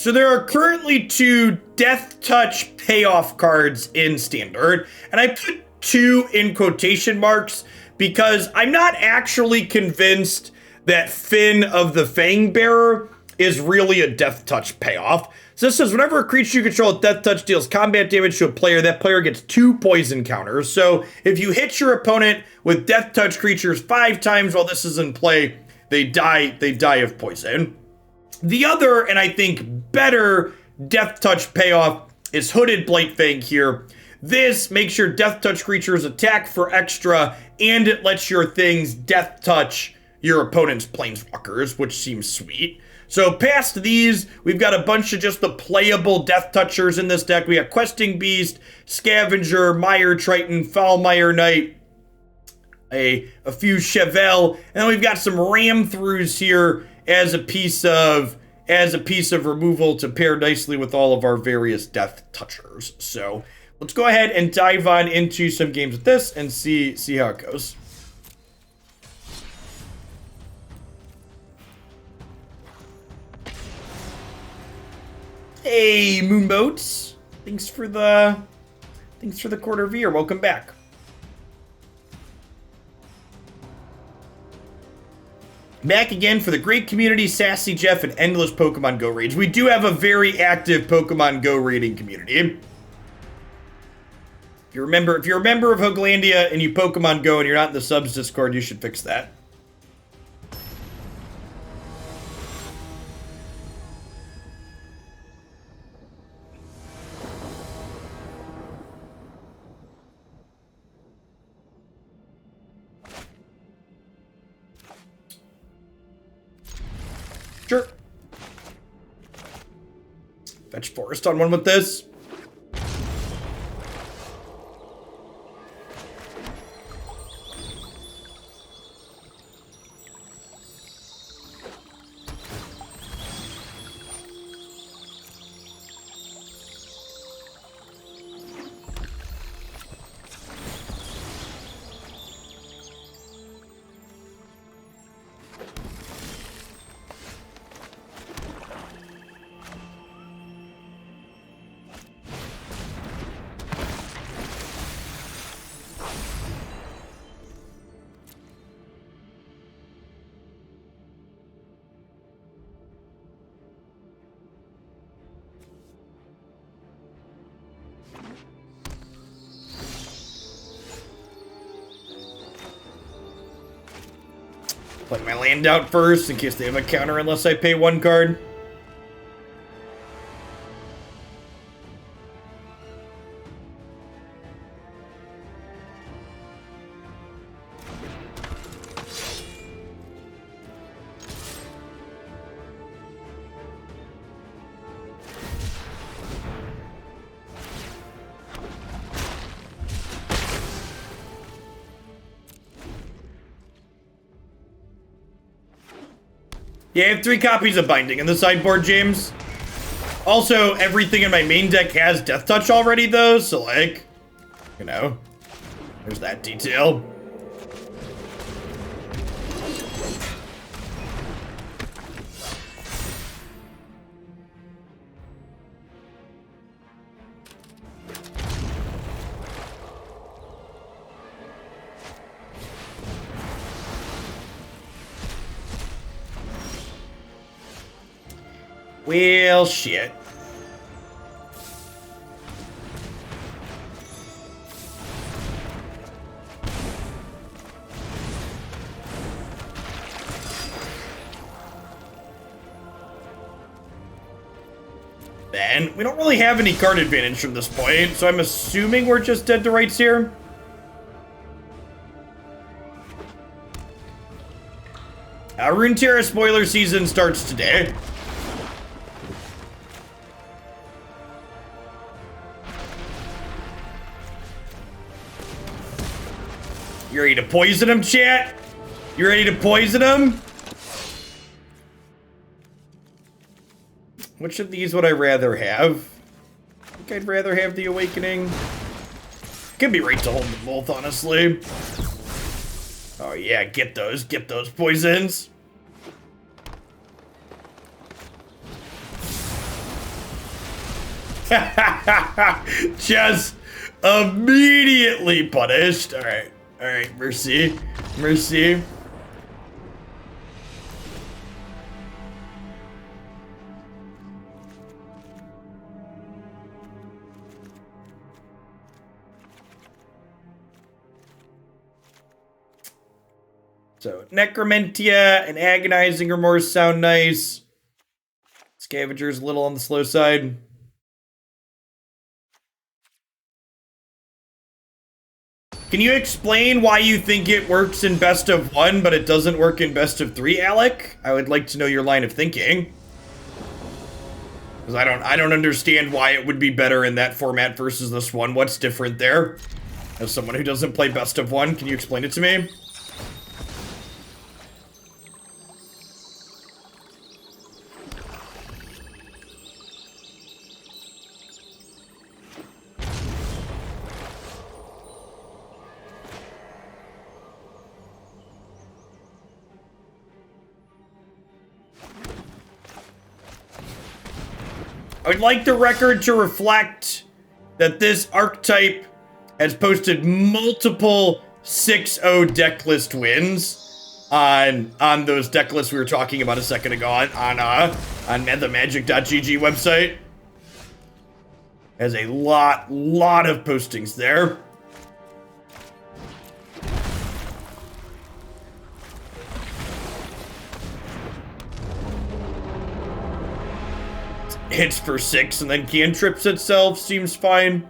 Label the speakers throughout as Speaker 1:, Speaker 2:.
Speaker 1: So there are currently 2 Deathtouch payoff cards in Standard, and I put 2 in quotation marks because I'm not actually convinced that Finn of the Fangbearer is really a Deathtouch payoff. So this says whenever a creature you control with Deathtouch deals combat damage to a player, that player gets 2 poison counters. So if you hit your opponent with Deathtouch creatures 5 times while this is in play, they die of poison. The other, and I think better, Deathtouch payoff is Hooded Blightfang here. This makes your Deathtouch creatures attack for extra, and it lets your things Deathtouch your opponent's planeswalkers, which seems sweet. So past these, we've got a bunch of just the playable Deathtouchers in this deck. We got Questing Beast, Scavenger, Mire Triton, Foulmire Knight, a few Chevill, and then we've got some ram-throughs here as a piece of removal to pair nicely with all of our various Deathtouchers. So let's go ahead and dive on into some games with this and see how it goes. Hey, Moonboats. Thanks for the quarter of a year. Welcome back. Back again for the great community, Sassy Jeff, and endless Pokemon Go raids. We do have a very active Pokemon Go raiding community. If you're a member of Hooglandia and you Pokemon Go and you're not in the subs Discord, you should fix that. Sure. Fetch Forest on one with this. Play my land out first in case they have a counter unless I pay 1 card. Yeah, I have 3 copies of Binding in the sideboard, James. Also, everything in my main deck has Deathtouch already, though, so, like, you know, there's that detail. Well, shit. Then, we don't really have any card advantage from this point, so I'm assuming we're just dead to rights here. Runeterra spoiler season starts today. You ready to poison him, chat? You ready to poison him? Which of these would I rather have? I think I'd rather have the Awakening. Could be right to hold them both, honestly. Oh yeah, get those poisons. Just immediately punished. All right, mercy, mercy. So Necromentia and Agonizing Remorse sound nice. Scavenger's a little on the slow side. Can you explain why you think it works in best of 1, but it doesn't work in best of 3, Alec? I would like to know your line of thinking. Because I don't understand why it would be better in that format versus this one. What's different there? As someone who doesn't play best of 1, can you explain it to me? I would like the record to reflect that this archetype has posted multiple 6-0 deck list wins on those deck lists we were talking about a second ago on the magic.gg website. Has a lot of postings there. Hits for 6 and then cantrips itself seems fine.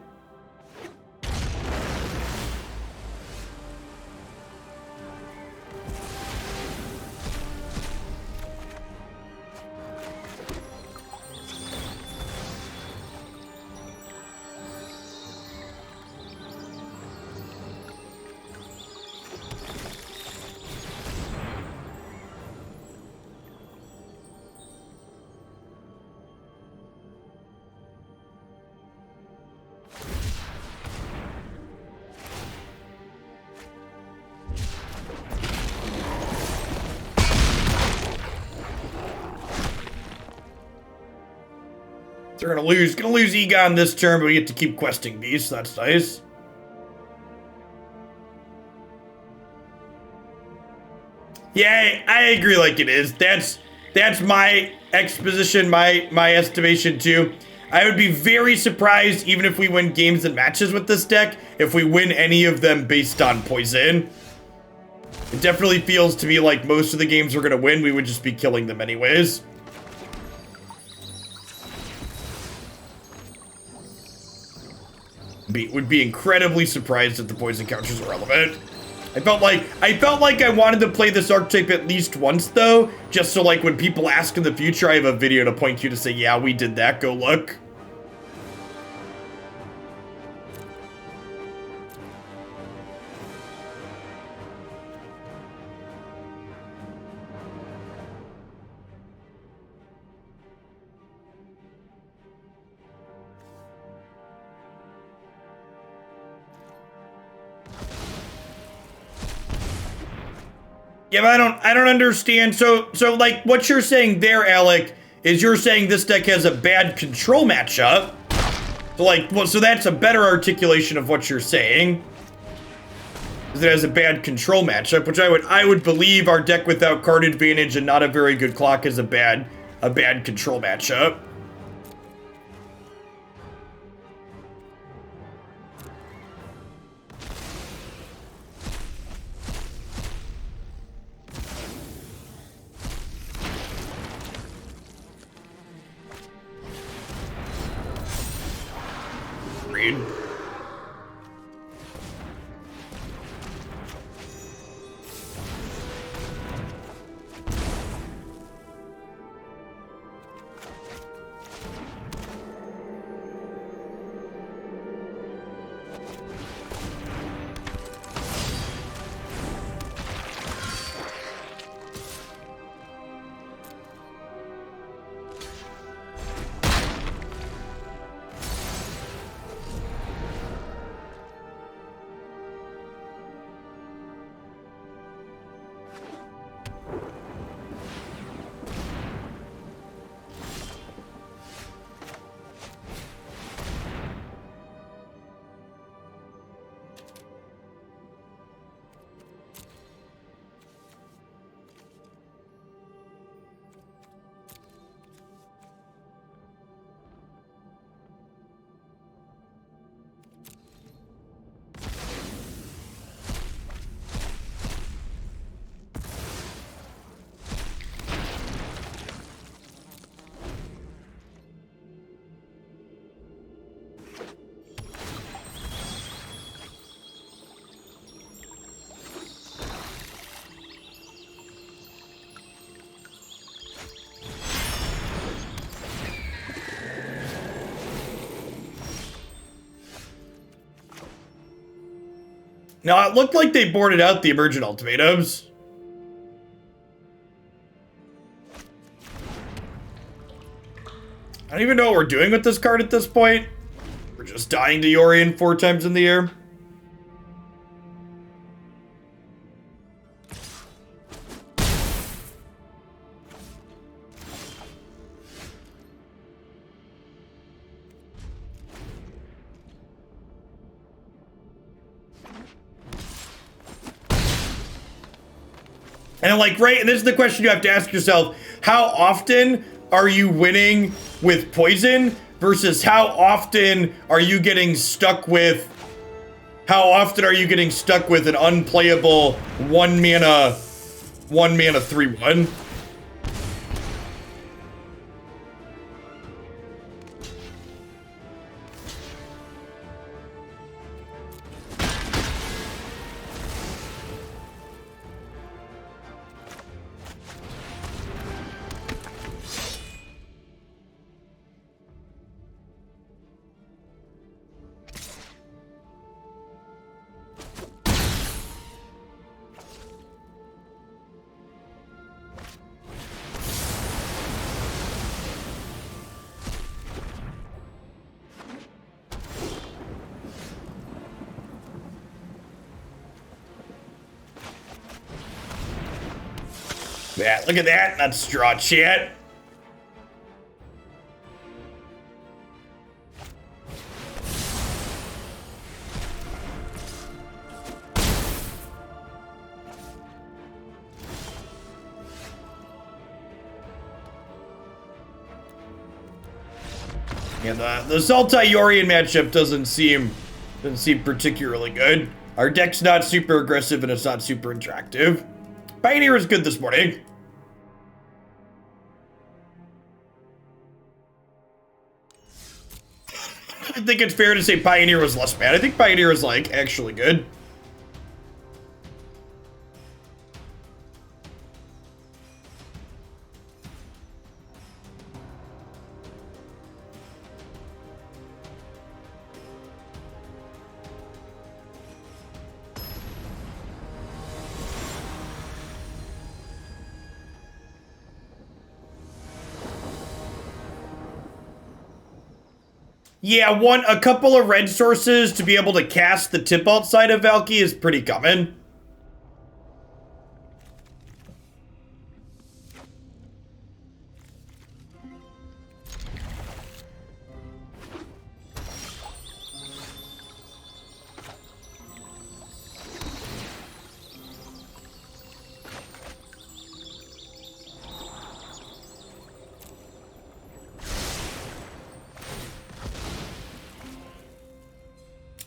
Speaker 1: They're gonna lose Egon this turn, but we get to keep questing these, so that's nice. Yeah, I agree like it is. That's my exposition, my estimation too. I would be very surprised, even if we win games and matches with this deck, if we win any of them based on poison. It definitely feels to me like most of the games we're gonna win, we would just be killing them anyways. Would be incredibly surprised if the poison counters are relevant. I felt like I wanted to play this archetype at least once though, just so like when people ask in the future, I have a video to point to say, yeah, we did that, go look. Yeah, but I don't understand. So like what you're saying there, Alec, is you're saying this deck has a bad control matchup. So like, well, so that's a better articulation of what you're saying. Is it has a bad control matchup, which I would believe our deck without card advantage and not a very good clock is a bad control matchup. No, it looked like they boarded out the emergent ultimatums. I don't even know what we're doing with this card at this point. We're just dying to Yorion 4 times in the air. And like, right, and this is the question you have to ask yourself. How often are you winning with poison versus how often are you getting stuck with an unplayable 1 mana 3/1? Yeah, look at that, not straw shit. Yeah, the Sultai Yorion matchup doesn't seem particularly good. Our deck's not super aggressive and it's not super interactive. Pioneer is good this morning. I think it's fair to say Pioneer was less bad. I think Pioneer is, like, actually good. Yeah, a couple of red sources to be able to cast the tip outside of Valky is pretty common.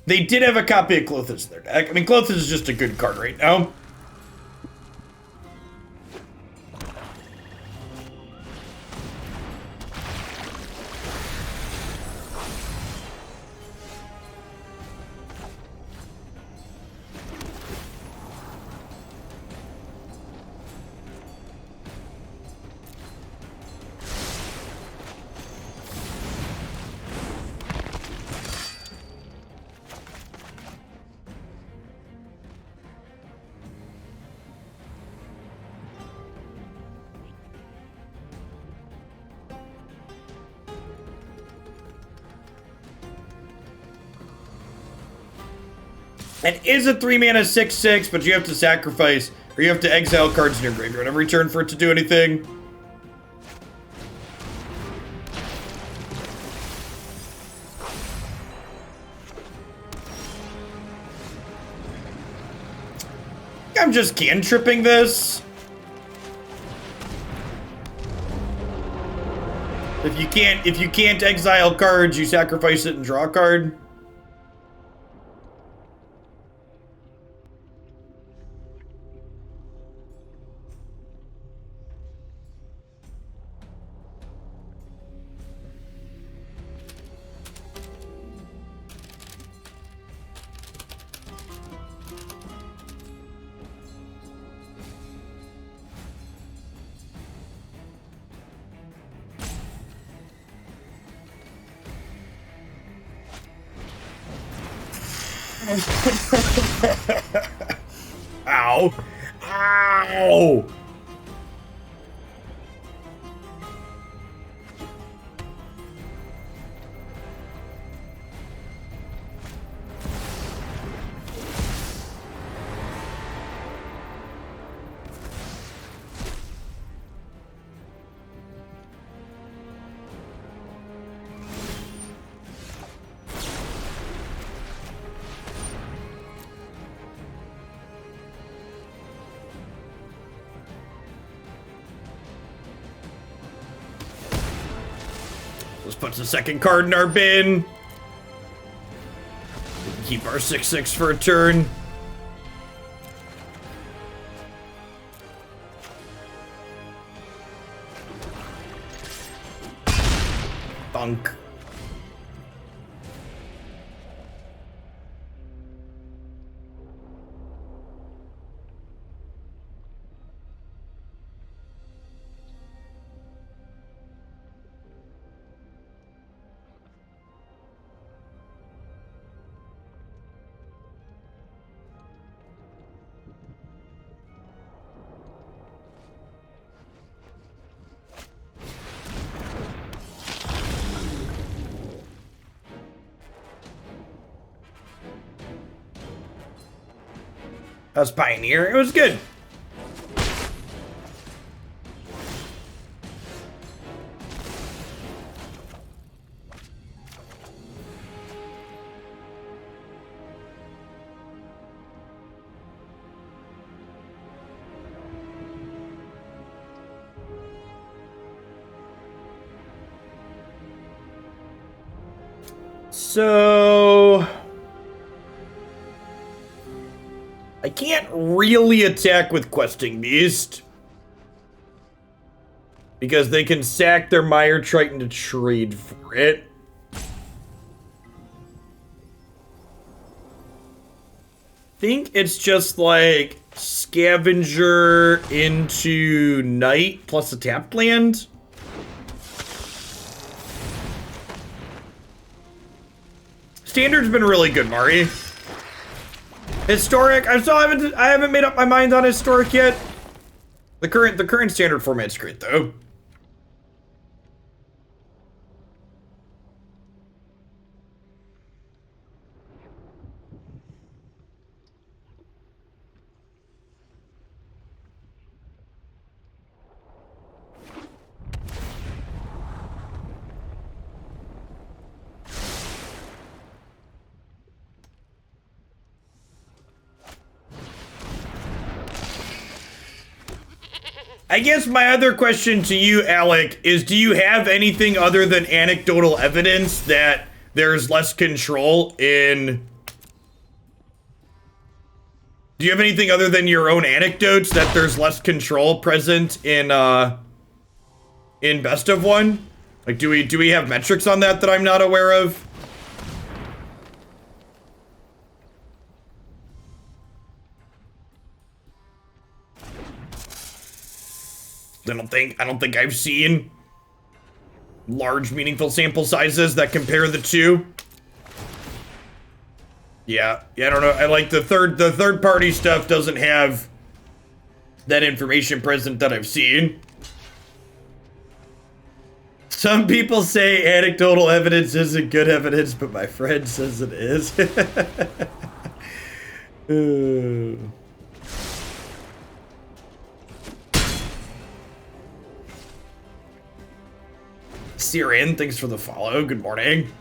Speaker 1: They did have a copy of Klothys in their deck. I mean, Klothys is just a good card right now. It is a 3-mana 6/6, but you have to sacrifice, or you have to exile cards in your graveyard every turn for it to do anything. I'm just cantripping this. If you can't exile cards, you sacrifice it and draw a card. Ow. Ow. Let's put the second card in our bin. We can keep our 6/6 for a turn. Bunk. That was Pioneer. It was good. So I can't really attack with Questing Beast because they can sack their Mire Triton to trade for it. I think it's just like Scavenger into Knight plus a tapped land. Standard's been really good, Mari. Historic, I haven't made up my mind on Historic yet. The current standard format's great though. I guess my other question to you, Alec, is do you have anything other than anecdotal evidence that there's less control in... Do you have anything other than your own anecdotes that there's less control present in Best of One? Like, do we have metrics on that I'm not aware of? I don't think I've seen large meaningful sample sizes that compare the two. Yeah, I don't know. I like the third party stuff doesn't have that information present that I've seen. Some people say anecdotal evidence isn't good evidence, but my friend says it is. Syrian, thanks for the follow. Good morning.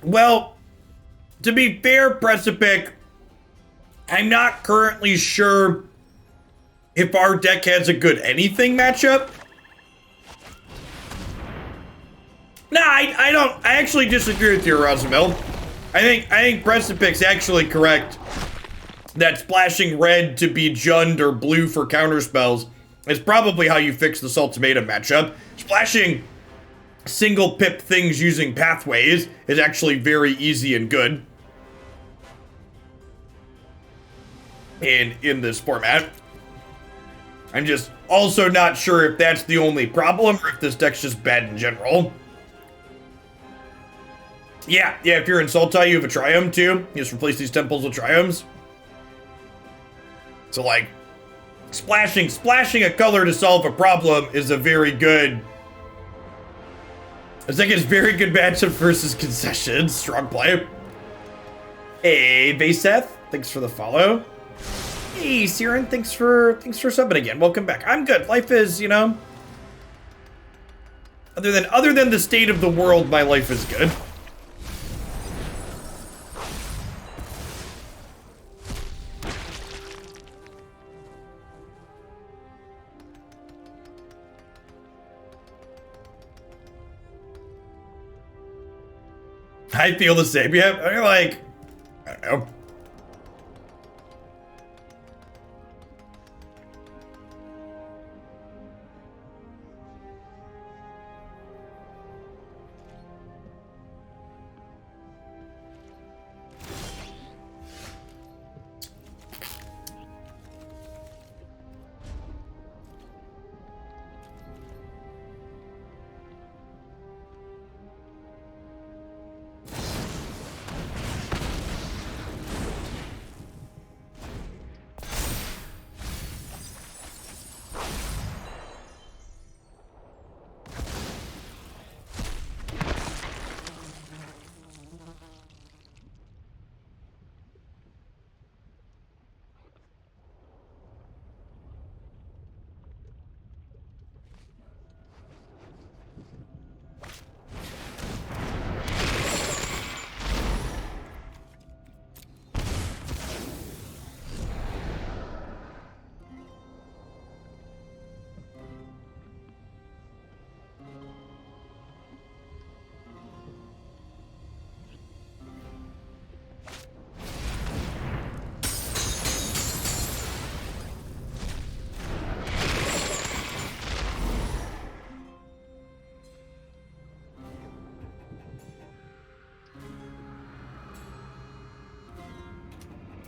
Speaker 1: Well, to be fair, Precipic, I'm not currently sure if our deck has a good anything matchup. No, I don't. I actually disagree with you, Roosevelt. I think Precipic's actually correct that splashing red to be Jund or blue for counterspells is probably how you fix this ultimatum matchup. Splashing single pip things using pathways is actually very easy and good in this format. I'm just also not sure if that's the only problem or if this deck's just bad in general. Yeah, if you're in Sultai, you have a Triumph too. You just replace these temples with Triumphs. So like, splashing a color to solve a problem is a very good... I think it's very good matchup versus concessions. Strong play. Hey, Vayseth, thanks for the follow. Hey, Siren, thanks for subbing again. Welcome back. I'm good. Life is, you know, other than the state of the world, my life is good. I feel the same. Yeah, I'm like, I don't know.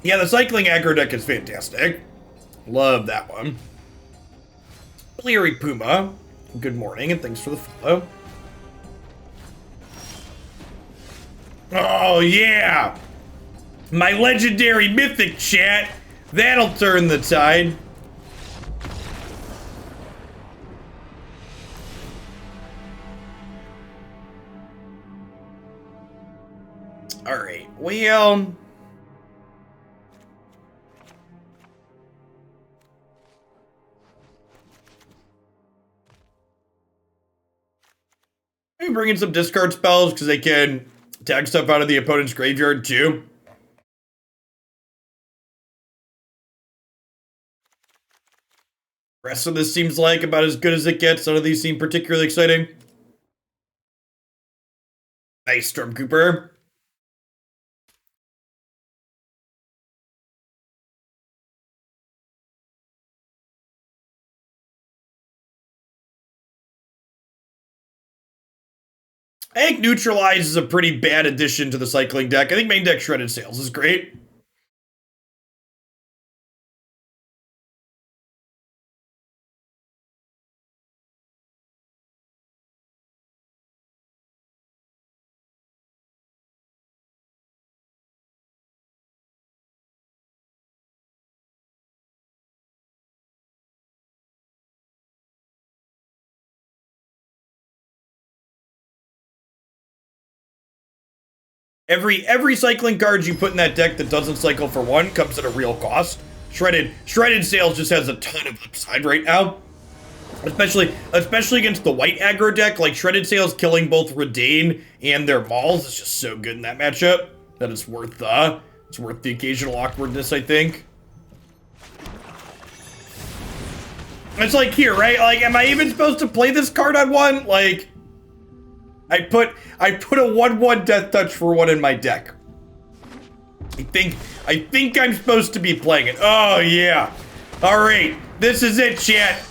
Speaker 1: Yeah, the cycling aggro deck is fantastic. Love that one. Bleary Puma, good morning and thanks for the follow. Oh yeah! My legendary mythic chat! That'll turn the tide. Alright, well... maybe bring in some discard spells because they can tag stuff out of the opponent's graveyard too. The rest of this seems like about as good as it gets. None of these seem particularly exciting. Nice, Stormcooper. I think Neutralize is a pretty bad addition to the cycling deck. I think main deck Shredded Sails is great. Every cycling card you put in that deck that doesn't cycle for one comes at a real cost. Shredded Sails just has a ton of upside right now. Especially against the white aggro deck, like Shredded Sails killing both Redain and their Mauls is just so good in that matchup that it's worth the occasional awkwardness, I think. It's like here, right? Like, am I even supposed to play this card on one? Like, I put a 1/1 Deathtouch for one in my deck. I think I'm supposed to be playing it. Oh yeah. All right, this is it, chat.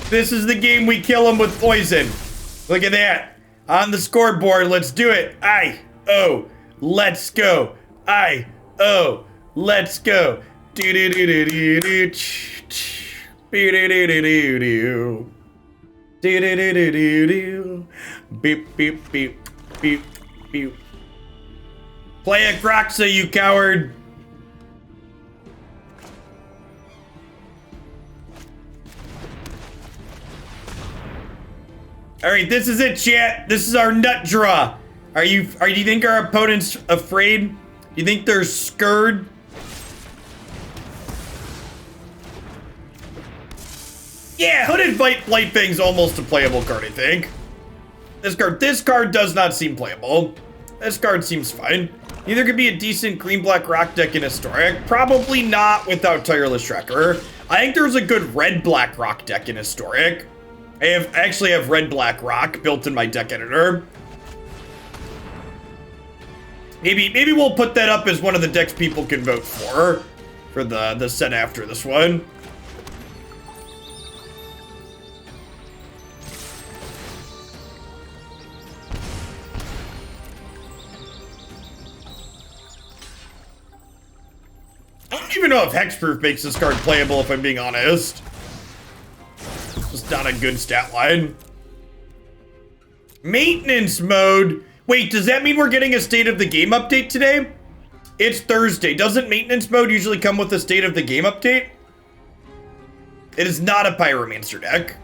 Speaker 1: This is the game we kill him with poison. Look at that. On the scoreboard, let's do it. I-O, let's go. I-O, let's go. Do-do-do-do-do-do. Beep-do-do-do-do-do. Do-do-do-do-do-do. Beep, beep, beep, beep, beep. Play a Croxa, you coward. All right, this is it, chat. This is our nut draw. Do you think our opponent's afraid? Do you think they're scared? Yeah, Hooded Blightfang's almost a playable card, I think. This card does not seem playable. This card seems fine. Either could be a decent green-black rock deck in Historic. Probably not without Tireless Tracker. I think there's a good red-black rock deck in Historic. I actually have red-black rock built in my deck editor. Maybe we'll put that up as one of the decks people can vote for the set after this one. I don't even know if Hexproof makes this card playable, if I'm being honest. It's just not a good stat line. Maintenance mode. Wait, does that mean we're getting a State of the Game update today? It's Thursday. Doesn't maintenance mode usually come with a State of the Game update? It is not a Pyromancer deck.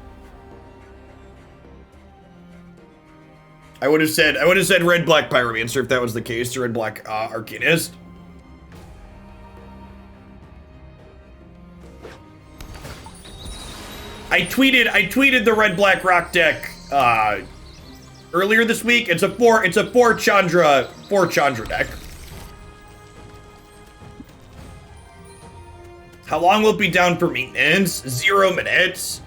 Speaker 1: I would have said red-black Pyromancer if that was the case, or red-black Arcanist. I tweeted the red-black rock deck earlier this week. It's a four Chandra deck. How long will it be down for maintenance? 0 minutes.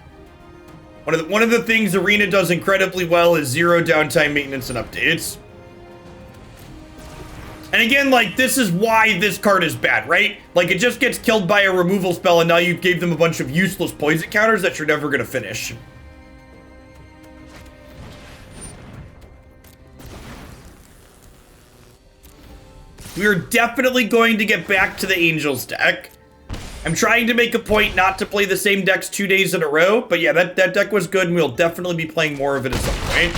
Speaker 1: One of the things Arena does incredibly well is 0 downtime maintenance and updates. And again, like, this is why this card is bad, right? Like, it just gets killed by a removal spell, and now you gave them a bunch of useless poison counters that you're never gonna finish. We're definitely going to get back to the Angels deck. I'm trying to make a point not to play the same decks 2 days in a row, but yeah, that deck was good, and we'll definitely be playing more of it at some point.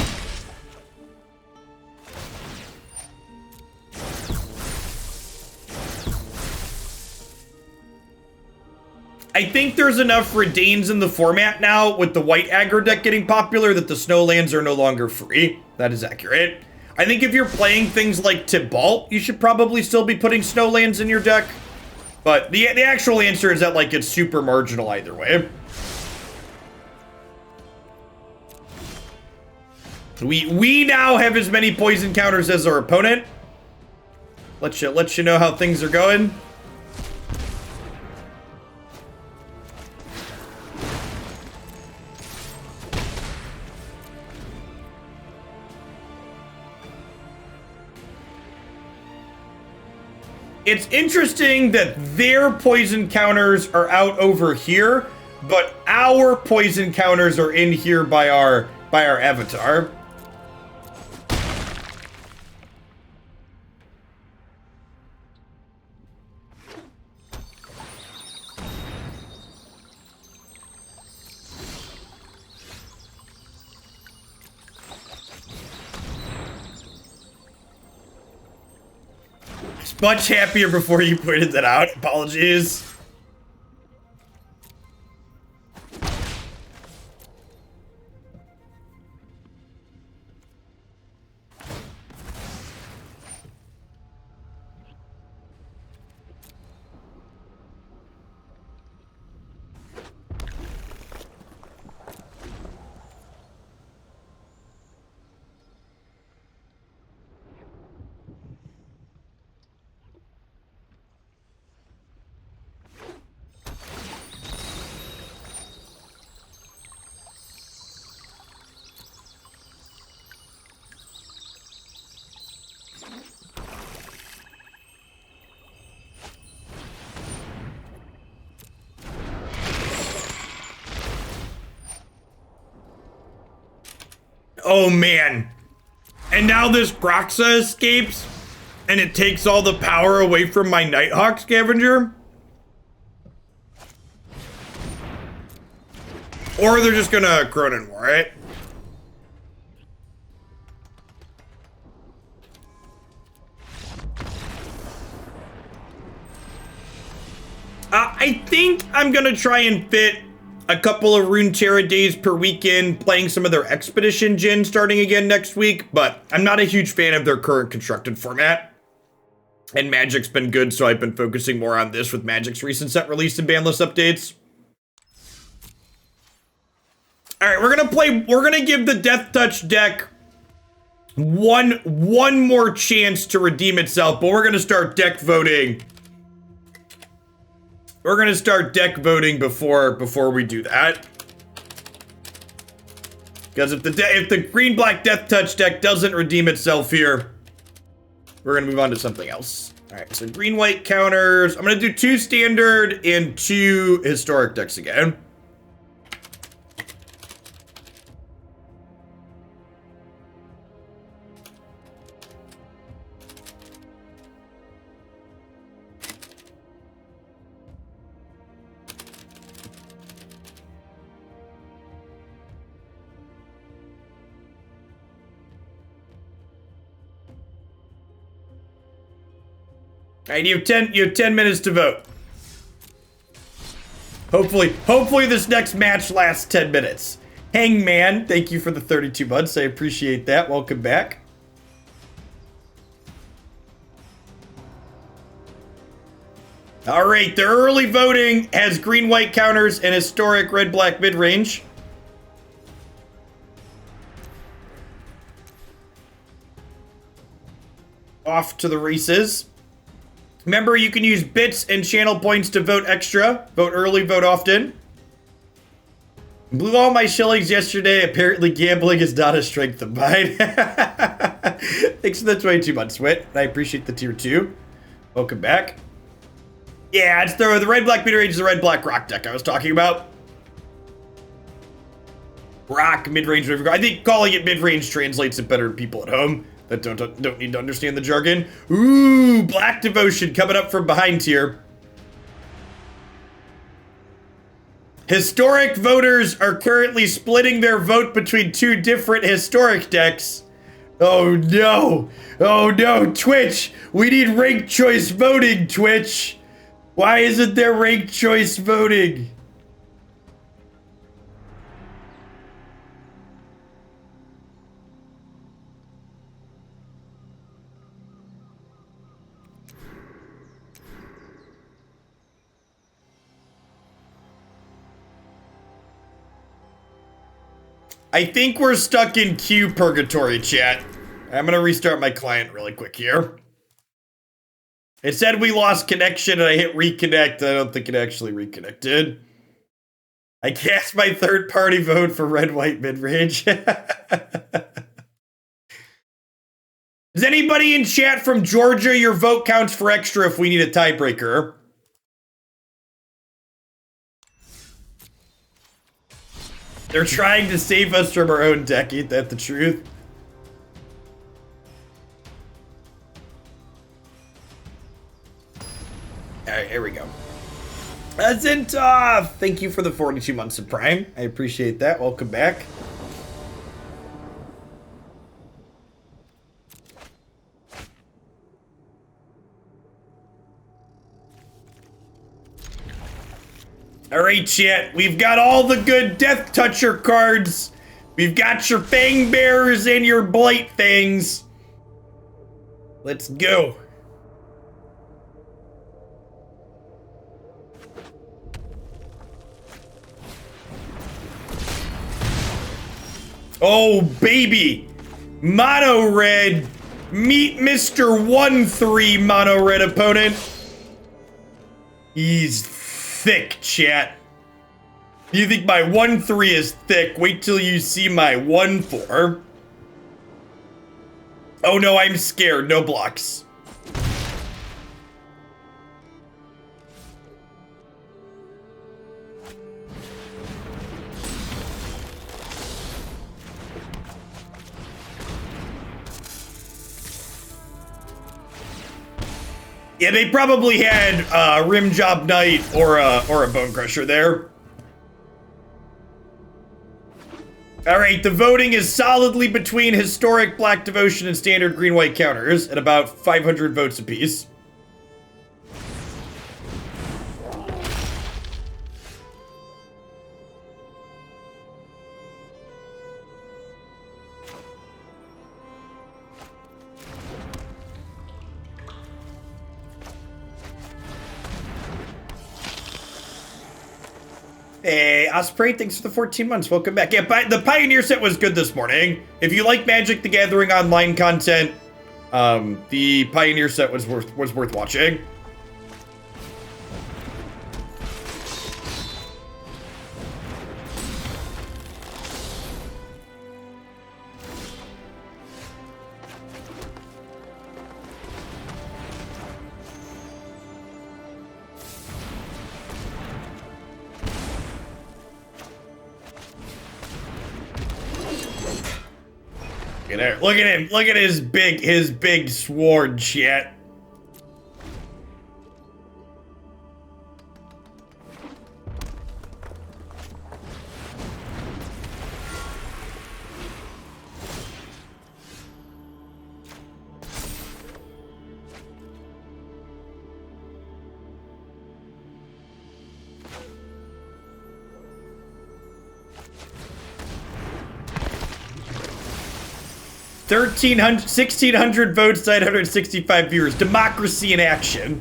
Speaker 1: I think there's enough Redains in the format now with the white aggro deck getting popular that the Snowlands are no longer free. That is accurate. I think if you're playing things like Tibalt, you should probably still be putting Snowlands in your deck. But the actual answer is that, like, it's super marginal either way. We now have as many poison counters as our opponent. Let you know how things are going. It's interesting that their poison counters are out over here, but our poison counters are in here by our avatar. Much happier before you pointed that out. Apologies. Oh man. And now this Broxa escapes and it takes all the power away from my Nighthawk Scavenger? Or they're just gonna Cronin War, right? I think I'm gonna try and fit a couple of Runeterra days per weekend, playing some of their Expedition Gen starting again next week, but I'm not a huge fan of their current constructed format. And Magic's been good, so I've been focusing more on this with Magic's recent set release and ban list updates. Alright, we're gonna give the Deathtouch deck one more chance to redeem itself, but we're gonna start deck voting. We're gonna start deck voting before we do that. Because if the green-black Deathtouch deck doesn't redeem itself here, we're gonna move on to something else. Alright, so green-white counters. I'm gonna do 2 standard and 2 historic decks again. Alright, you have 10 minutes to vote. Hopefully this next match lasts 10 minutes. Hangman, thank you for the 32 months. I appreciate that. Welcome back. Alright, the early voting has green-white counters and historic red-black mid-range. Off to the races. Remember, you can use bits and channel points to vote extra. Vote early, vote often. Blew all my shillings yesterday. Apparently, gambling is not a strength of mine. Thanks for the 22 months, Wit. I appreciate the tier 2. Welcome back. Yeah, it's the red-black mid-range is the red-black rock deck I was talking about. Rock, mid-range, I think calling it mid-range translates it better to people at home that don't need to understand the jargon. Ooh, Black Devotion coming up from behind here. Historic voters are currently splitting their vote between 2 different historic decks. Oh no. Oh no, Twitch. We need ranked choice voting, Twitch. Why isn't there ranked choice voting? I think we're stuck in queue purgatory, chat. I'm gonna restart my client really quick here. It said we lost connection and I hit reconnect. I don't think it actually reconnected. I cast my third party vote for red-white mid-range. Is anybody in chat from Georgia? Your vote counts for extra if we need a tiebreaker. They're trying to save us from our own deck, ain't that the truth? Alright, here we go. Zinta! Thank you for the 42 months of Prime. I appreciate that. Welcome back. Alright, chat. We've got all the good Death Toucher cards. We've got your Fang Bearers and your Blightfangs. Let's go. Oh, baby. Mono red. Meet Mr. 1-3 mono red opponent. He's thick, chat. You think my 1-3 is thick? Wait till you see my 1-4. Oh no, I'm scared. No blocks. Yeah, they probably had Rim Job Knight or a Bone Crusher there. All right, the voting is solidly between historic Black Devotion and standard green-white counters at about 500 votes apiece. Hey, Osprey, thanks for the 14 months. Welcome back. Yeah, the Pioneer set was good this morning. If you like Magic the Gathering online content, the Pioneer set was worth watching. Look at him. Look at his big sword, chat. $1,300, 1,600 votes, 965 viewers. Democracy in action.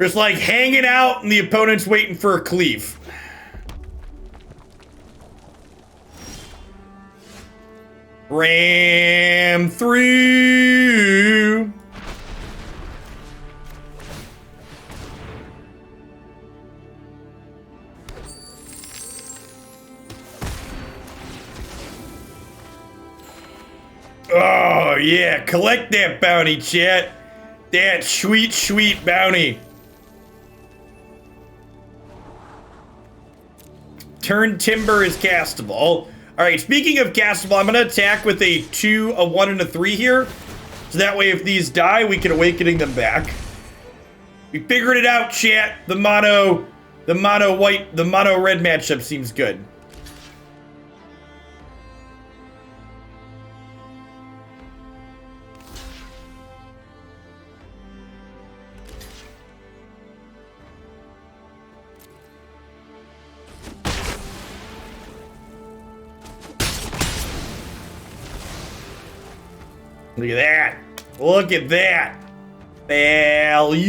Speaker 1: Just like hanging out and the opponent's waiting for a cleave. Ram through. Oh yeah, collect that bounty, chat. That sweet, sweet bounty. Turntimber is castable. All right, speaking of castable, I'm gonna attack with a 2, a 1, and a 3 here. So that way if these die, we can awakening them back. We figured it out, chat. The mono red matchup seems good. Look at that. Look at that. Value.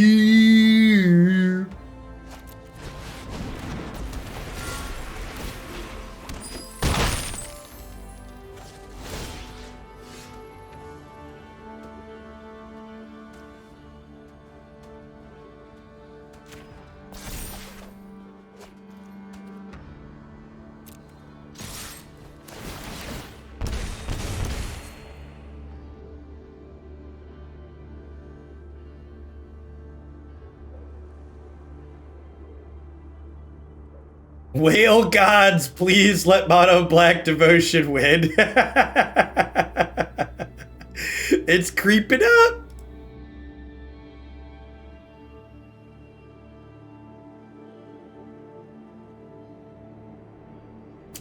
Speaker 1: Whale gods, please let Mono Black Devotion win. It's creeping up.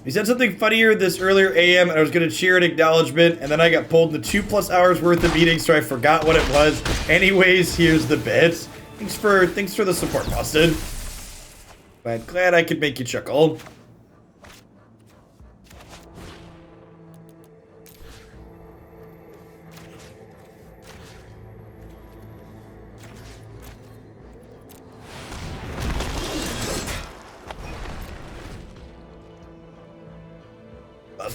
Speaker 1: He said something funnier this earlier AM, and I was going to cheer an acknowledgement, and then I got pulled into 2+ hours worth of meetings, so I forgot what it was. Anyways, here's the bits. Thanks for the support, Boston. But glad I could make you chuckle.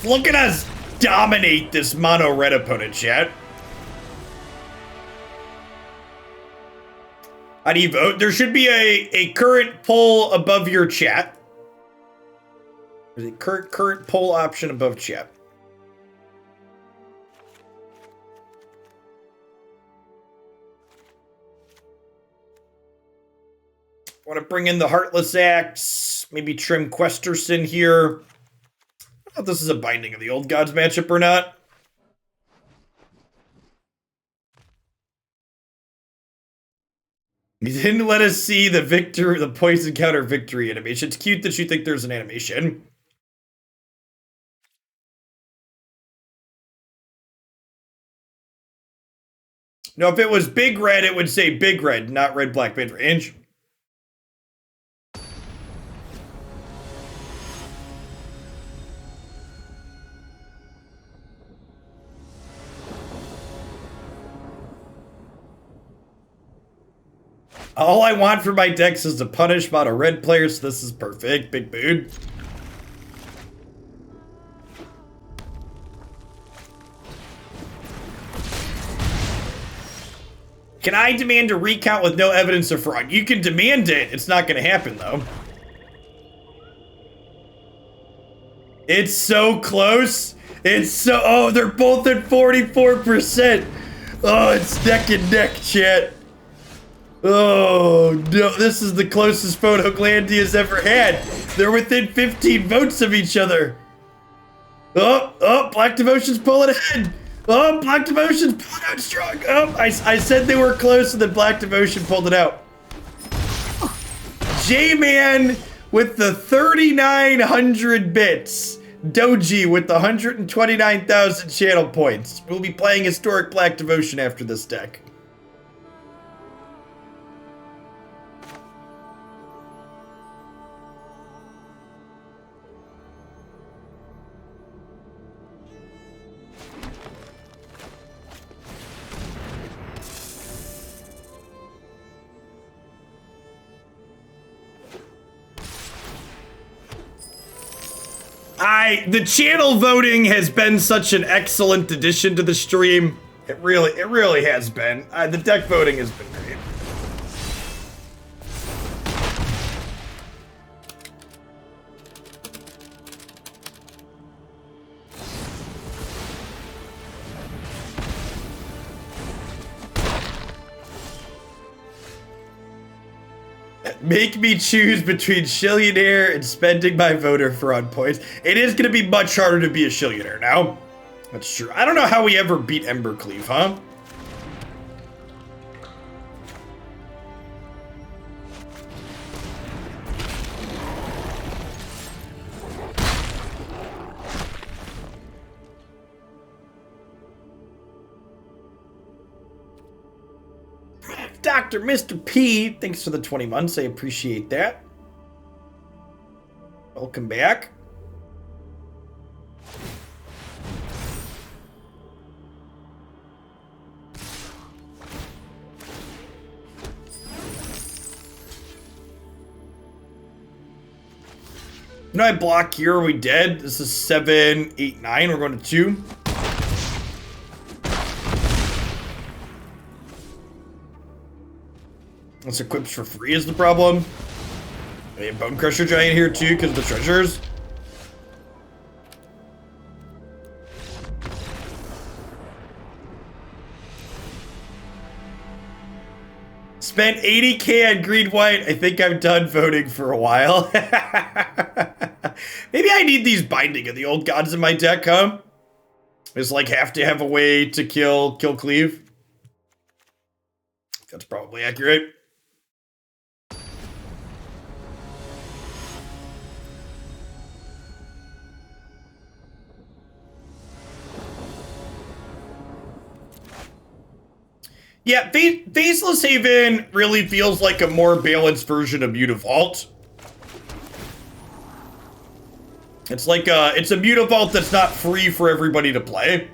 Speaker 1: Look at us dominate this mono red opponent, chat. How do you vote? There should be a current poll above your chat. There's a current poll option above chat. Want to bring in the Heartless Act, maybe trim Questerson here. I don't know if this is a Binding of the Old Gods matchup or not. He didn't let us see the poison counter victory animation. It's cute that you think there's an animation. No, if it was Big Red, it would say Big Red, not Red Black Midrange. All I want for my decks is to punish mono red players, so this is perfect. Big mood. Can I demand a recount with no evidence of fraud? You can demand it. It's not going to happen, though. It's so close. It's so... Oh, they're both at 44%. Oh, it's neck and neck, chat. Oh, no. This is the closest photo Glandia's ever had. They're within 15 votes of each other. Oh, Black Devotion's pulling ahead. Oh, Black Devotion's pulling out strong. Oh, I said they were close, and then Black Devotion pulled it out. J-Man with the 3,900 bits. Doji with the 129,000 channel points. We'll be playing Historic Black Devotion after this deck. The channel voting has been such an excellent addition to the stream. It really has been. The deck voting has been great. Make me choose between Shillionaire and spending my voter fraud points. It is going to be much harder to be a Shillionaire now. That's true. I don't know how we ever beat Embercleave, huh? Dr. Mr. P, thanks for the 20 months. I appreciate that. Welcome back. No, I block here. Are we dead? This is 7, 8, 9. We're going to 2. This equips for free is the problem. We have Bone Crusher Giant here too because of the treasures. Spent 80k on green white. I think I'm done voting for a while. Maybe I need these Binding of the Old Gods in my deck, huh? Just like have to have a way to kill Cleave. That's probably accurate. Yeah, Faceless Haven really feels like a more balanced version of Mutavault. It's like it's a Mutavault that's not free for everybody to play.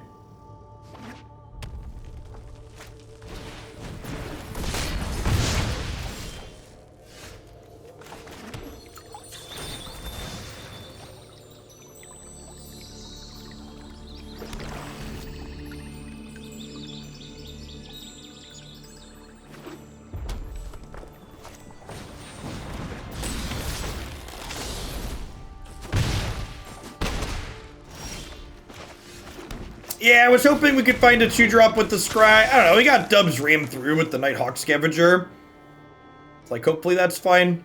Speaker 1: Yeah, I was hoping we could find a 2-drop with the Scry. I don't know, we got Dubs rammed through with the Nighthawk Scavenger. Like, hopefully that's fine.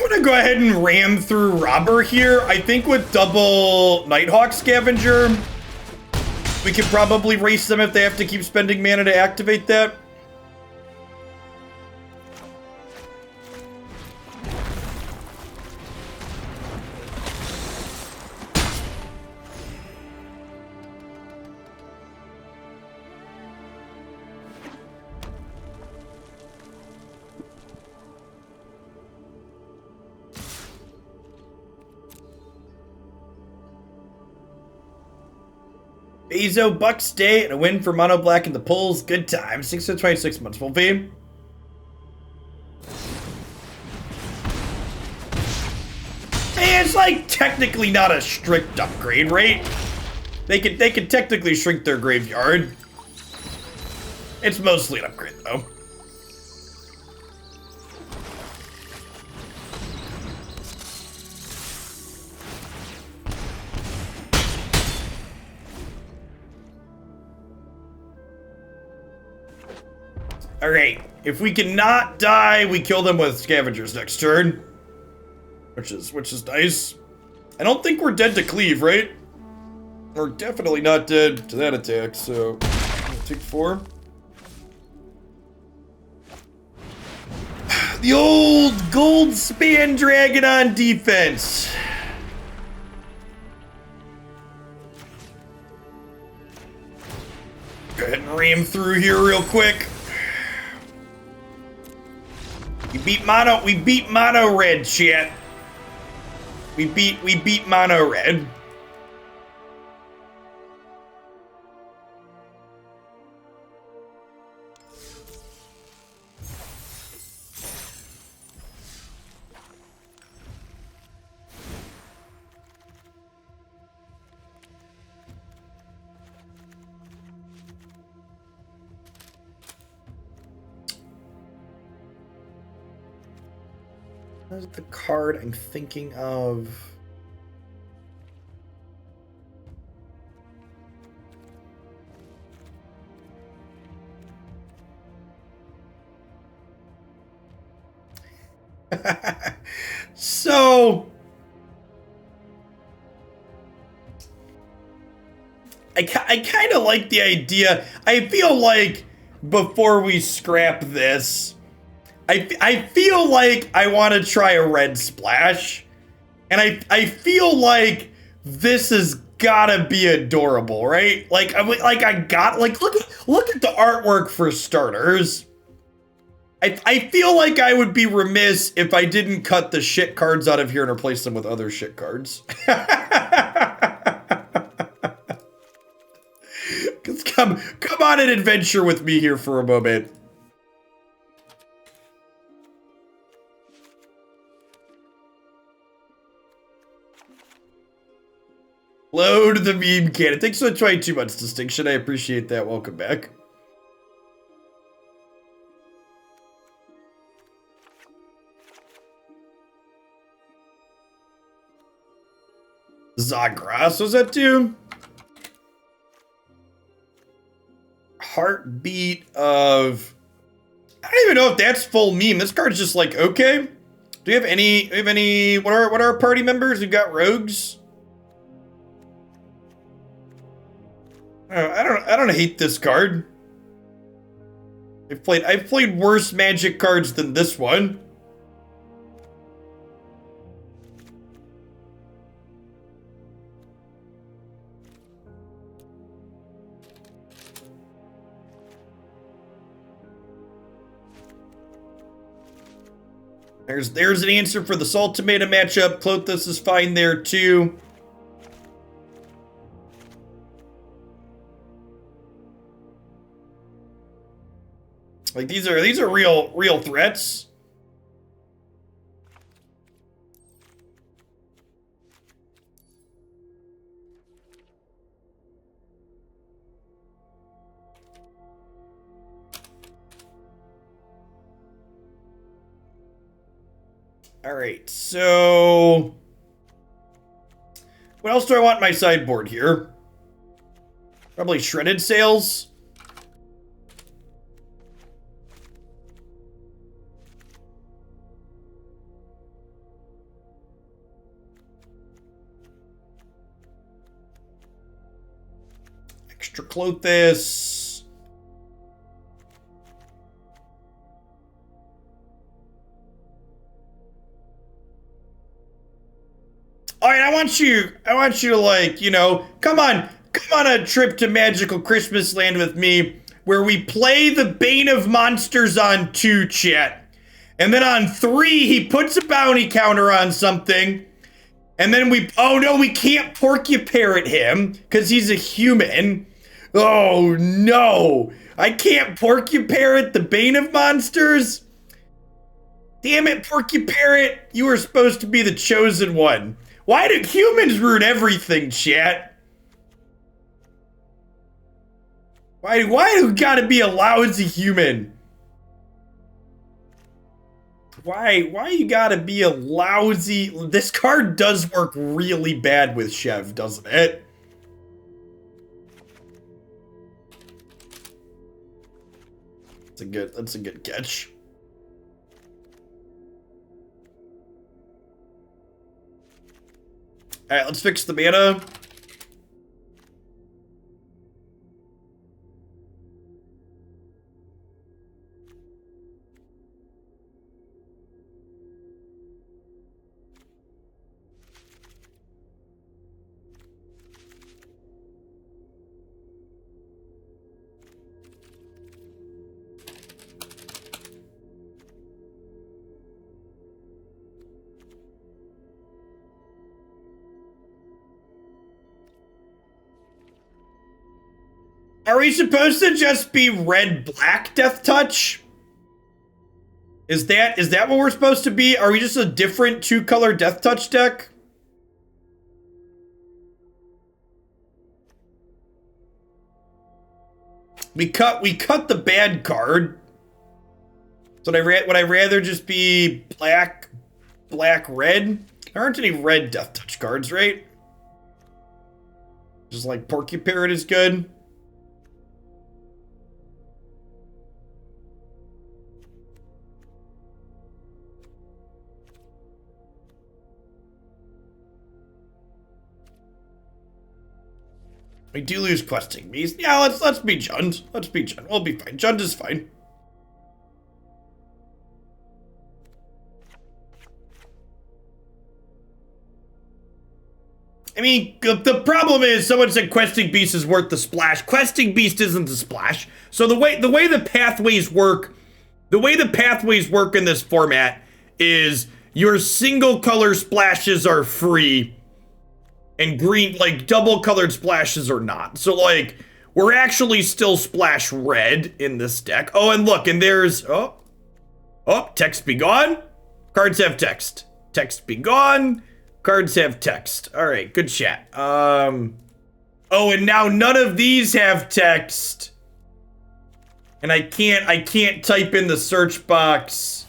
Speaker 1: I'm gonna go ahead and ram through Robber here. I think with double Nighthawk Scavenger, we could probably race them if they have to keep spending mana to activate that. Bezo, Bucks Day, and a win for Mono Black in the polls. Good time. 6 to 26 months. Full fee. It's like technically not a strict upgrade, right? They can technically shrink their graveyard. It's mostly an upgrade though. Alright, if we cannot die, we kill them with scavengers next turn. Which is nice. I don't think we're dead to cleave, right? We're definitely not dead to that attack, so I'll take 4. The old gold span dragon on defense. Go ahead and ram through here real quick. We beat mono red, shit. We beat mono red. That's the card I'm thinking of. So I kind of like the idea. I feel like before we scrap this, I feel like I want to try a red splash, and I feel like this has gotta be adorable, right? Like look at the artwork for starters. I feel like I would be remiss if I didn't cut the shit cards out of here and replace them with other shit cards. Come on an adventure with me here for a moment. Load the meme cannon. Thanks for 22 months, Distinction. I appreciate that. Welcome back. Zagras, was that too? Heartbeat of... I don't even know if that's full meme. This card's just like, okay. Do we have any... What are our party members? We've got rogues. I don't hate this card. I've played worse Magic cards than this one. There's an answer for the Salt Tomato matchup. Klothys is fine there too. Like these are real threats. All right, so what else do I want in my sideboard here? Probably Shredded Sails. Extra Klothys. All right, I want you to, like, you know, come on a trip to Magical Christmas Land with me, where we play the Bane of Monsters on 2, chat. And then on 3, he puts a bounty counter on something. And then oh no, we can't Porcuparrot him, because he's a human. Oh no, I can't Porcuparrot the Bane of Monsters? Damn it, Porcuparrot, you were supposed to be the chosen one. Why do humans ruin everything, chat? Why do gotta be a lousy human? Why you gotta be a lousy... This card does work really bad with Chev, doesn't it? That's a good catch. Alright, let's fix the mana. Are we supposed to just be red-black Deathtouch? Is that what we're supposed to be? Are we just a different 2-color Deathtouch deck? We cut the bad card. So would I rather just be black, red? There aren't any red Deathtouch cards, right? Just like Porcuparrot is good. We do lose Questing Beast. Yeah, let's be Jund. Let's be Jund. We'll be fine. Jund is fine. I mean, the problem is someone said Questing Beast is worth the splash. Questing Beast isn't the splash. So the way the pathways work, in this format is your single color splashes are free. And green, like, double colored splashes are not. So, like, we're actually still splash red in this deck. Oh, and look, and there's, text be gone. Cards have text. Text be gone. Cards have text. All right, good chat. Oh, and now none of these have text. And I can't type in the search box.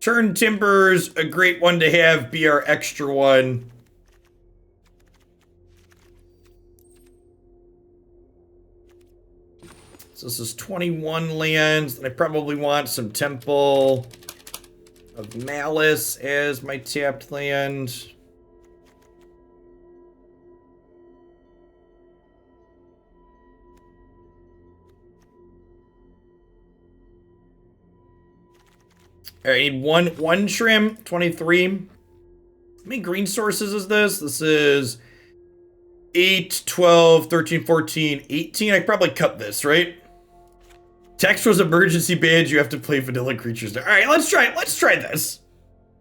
Speaker 1: Turntimber's a great one to have be our extra one. So this is 21 lands, and I probably want some Temple of Malice as my tapped land. All right, I need one trim, 23. How many green sources is this? This is 8, 12, 13, 14, 18. I could probably cut this, right? Text was emergency banned. You have to play vanilla creatures now. All right, let's try this.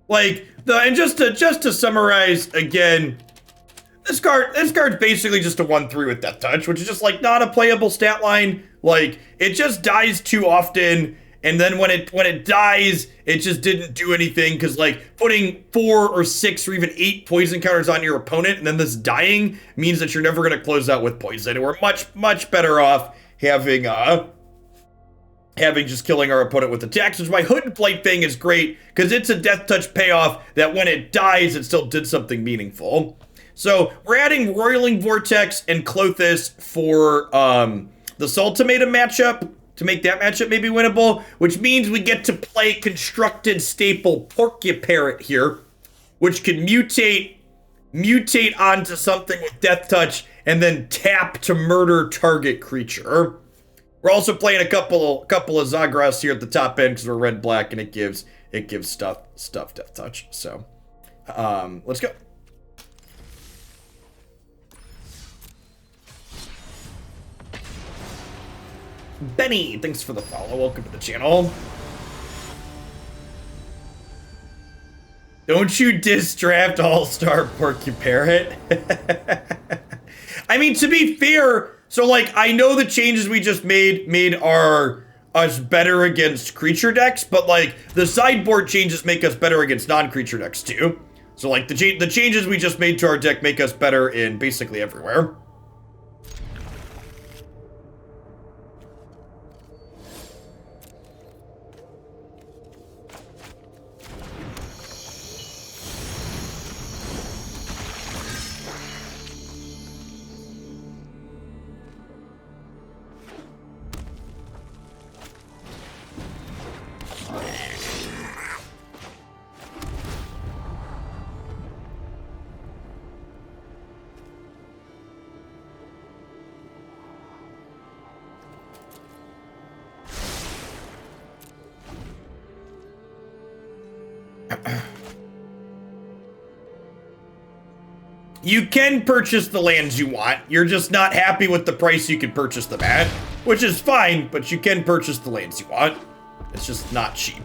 Speaker 1: Like and just to summarize again, this card's basically just a 1/3 with Deathtouch, which is just like not a playable stat line. Like it just dies too often. And then when it dies, it just didn't do anything because like putting 4 or 6 or even 8 poison counters on your opponent and then this dying means that you're never gonna close out with poison. And we're much better off having just killing our opponent with attacks, which is why Hooded Blightfang is great because it's a Deathtouch payoff that when it dies, it still did something meaningful. So we're adding Roiling Vortex and Klothys for the Ultimatum matchup, to make that matchup maybe winnable, which means we get to play constructed staple Porcuparrot here, which can mutate onto something with Deathtouch and then tap to murder target creature. We're also playing a couple of Zagras here at the top end because we're red-black and it gives stuff Deathtouch. So let's go. Benny, thanks for the follow. Welcome to the channel. Don't you diss-draft All-Star Porcuparrot? I mean, to be fair, so like I know the changes we just made us better against creature decks, but like the sideboard changes make us better against non-creature decks too. So like the changes we just made to our deck make us better in basically everywhere. You can purchase the lands you want. You're just not happy with the price you can purchase them at, which is fine, but you can purchase the lands you want. It's just not cheap.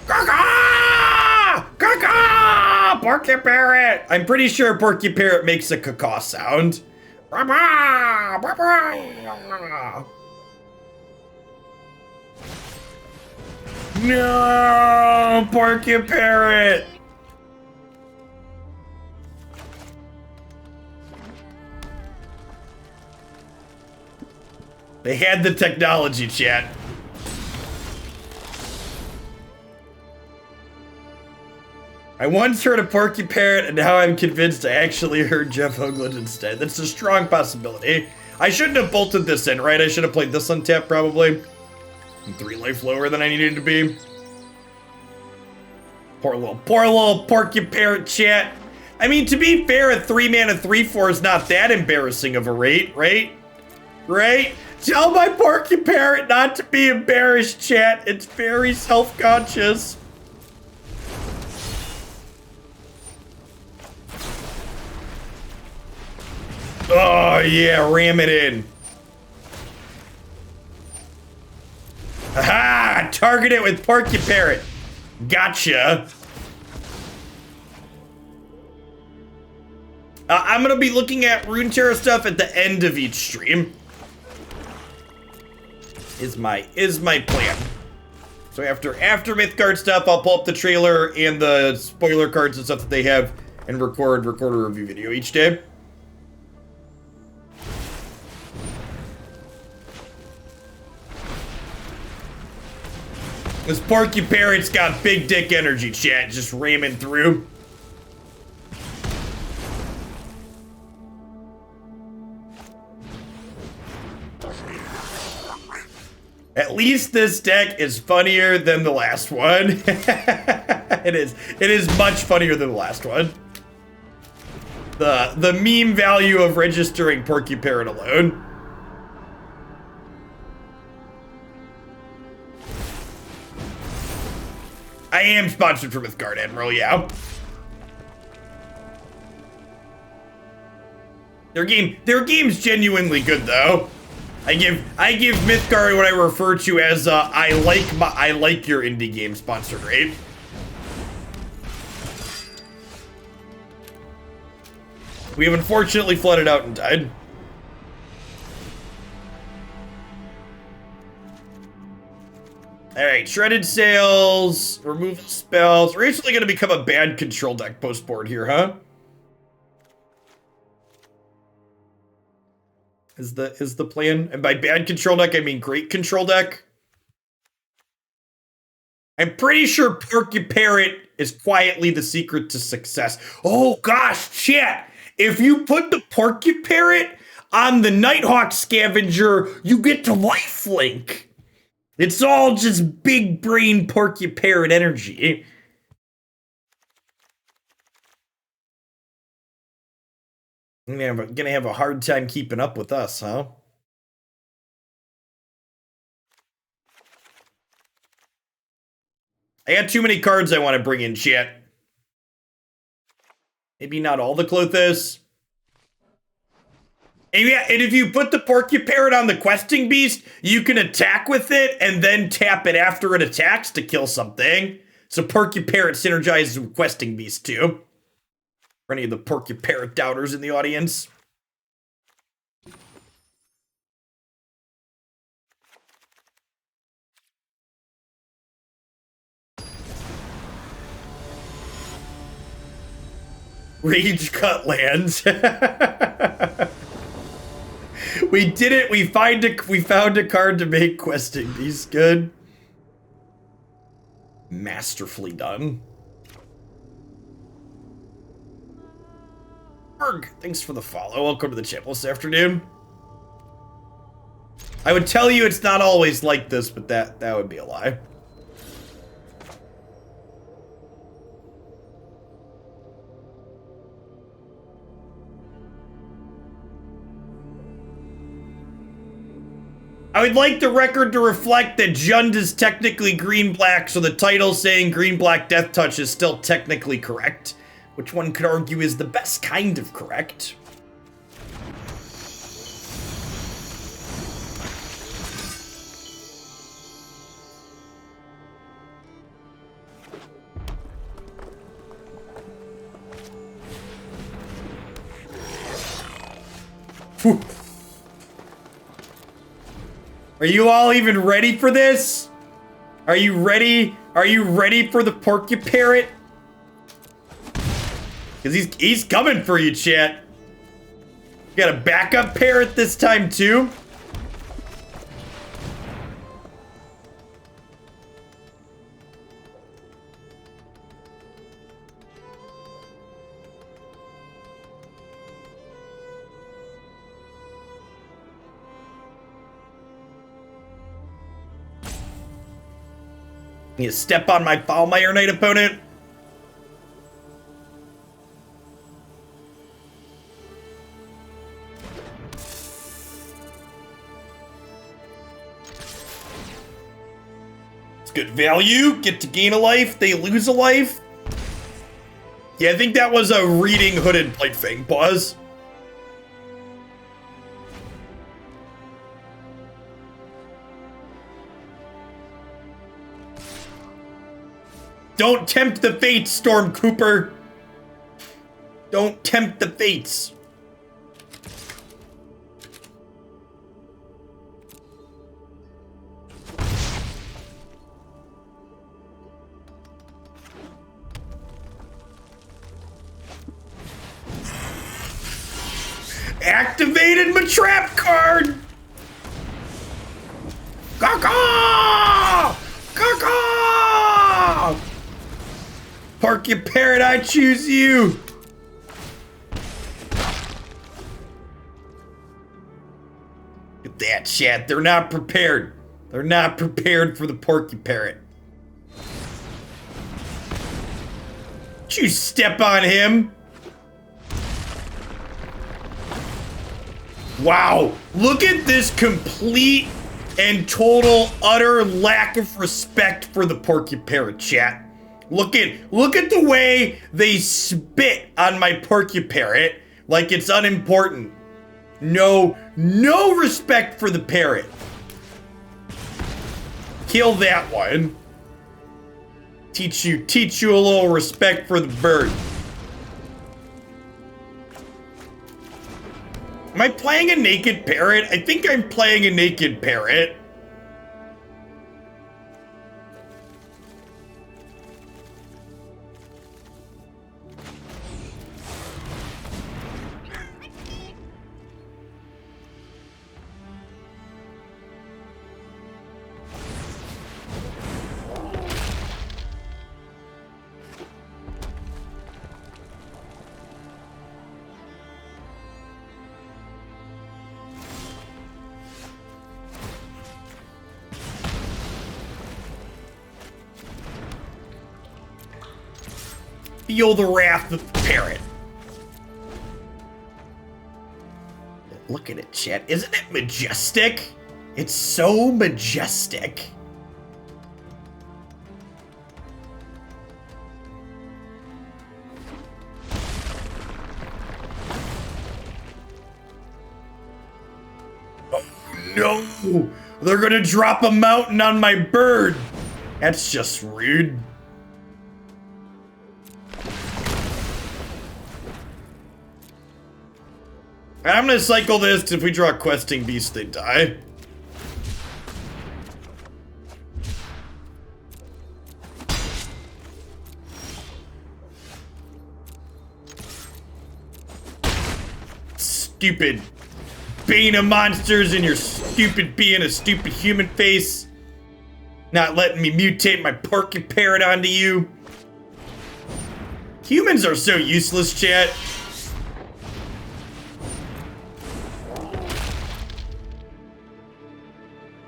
Speaker 1: Caw-caw! Caw-caw! Porcuparrot! I'm pretty sure Porcuparrot makes a caw-caw sound. Bah-bah! Bah-bah! No, Porcuparrot! They had the technology, chat. I once heard a Porcuparrot, and now I'm convinced I actually heard Jeff Hoagland instead. That's a strong possibility. I shouldn't have bolted this in, right? I should have played this on tap, probably. 3 life lower than I needed to be. Poor little Porcuparrot, chat. I mean, to be fair, a 3-mana 3/4 is not that embarrassing of a rate, right? Right? Tell my Porcuparrot not to be embarrassed, chat. It's very self-conscious. Oh, yeah, ram it in. Aha! Target it with Porcuparrot. Gotcha. I'm gonna be looking at Runeterra stuff at the end of each stream. Is my plan. So after Mythgard stuff, I'll pull up the trailer and the spoiler cards and stuff that they have and record a review video each day. This Porcuparrot's got big dick energy, chat, just ramming through. At least this deck is funnier than the last one. It is. It is much funnier than the last one. The meme value of registering Porcuparrot alone. I am sponsored for Mythgard Admiral, yeah. Their game's genuinely good though. I give Mythgard what I refer to as I like your indie game sponsored rate. We have unfortunately flooded out and died. Alright, shredded sails, removal spells. We're actually gonna become a bad control deck post board here, huh? Is the plan? And by bad control deck, I mean great control deck. I'm pretty sure Porcuparrot is quietly the secret to success. Oh gosh, chat. If you put the Porcuparrot on the Nighthawk Scavenger, you get to lifelink. It's all just big brain Porcuparrot energy. I'm gonna have a hard time keeping up with us, huh? I got too many cards I want to bring in, chat. Maybe not all the Klothys. And yeah, and if you put the Porcuparrot on the questing beast, you can attack with it and then tap it after it attacks to kill something. So Porcuparrot synergizes with questing beast too. For any of the Porcuparrot doubters in the audience. Rage cut lands. We did it. We found a card to make questing beast good. Masterfully done. Berg, thanks for the follow. Welcome to the channel this afternoon. I would tell you it's not always like this, but that would be a lie. I would like the record to reflect that Jund is technically green-black, so the title saying green-black Deathtouch is still technically correct, which one could argue is the best kind of correct. Whew. Are you all even ready for this? Are you ready? Are you ready for the Porcuparrot? Because he's coming for you, chat. You got a backup parrot this time, too? You step on my Foulmire Knight opponent? It's good value. Get to gain a life. They lose a life. Yeah, I think that was a reading Hooded Blightfang. Pause. Don't tempt the fates, Stormcooper. Don't tempt the fates. Activated my trap card. Caw-caw! Caw-caw! Porcuparrot, I choose you! Look at that, chat. They're not prepared. They're not prepared for the Porcuparrot. Don't you step on him. Wow, look at this complete and total utter lack of respect for the Porcuparrot, chat. Look at the way they spit on my Porcuparrot like it's unimportant. No respect for the parrot. Kill that one. Teach you a little respect for the bird. Am I playing a naked parrot? I think I'm playing a naked parrot. Feel the wrath of the parrot. Look at it, chat. Isn't it majestic? It's so majestic. Oh no! They're gonna drop a mountain on my bird. That's just rude. I'm gonna cycle this, because if we draw a questing beast, they die. Stupid Bane of monsters and your stupid being a stupid human face. Not letting me mutate my Porcuparrot onto you. Humans are so useless, chat.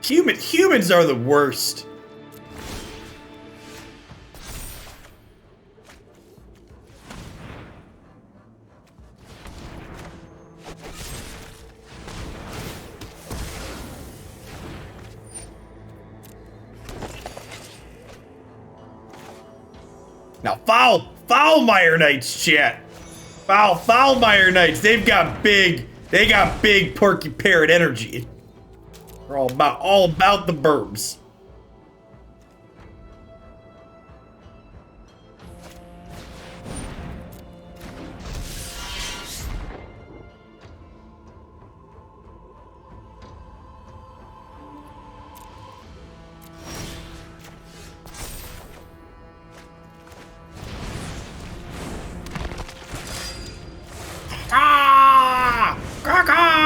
Speaker 1: Humans are the worst. Now Foulmire Knights, chat. Foulmire Knights. They got big Porcuparrot energy. We're all about the burbs. Ah! Caca!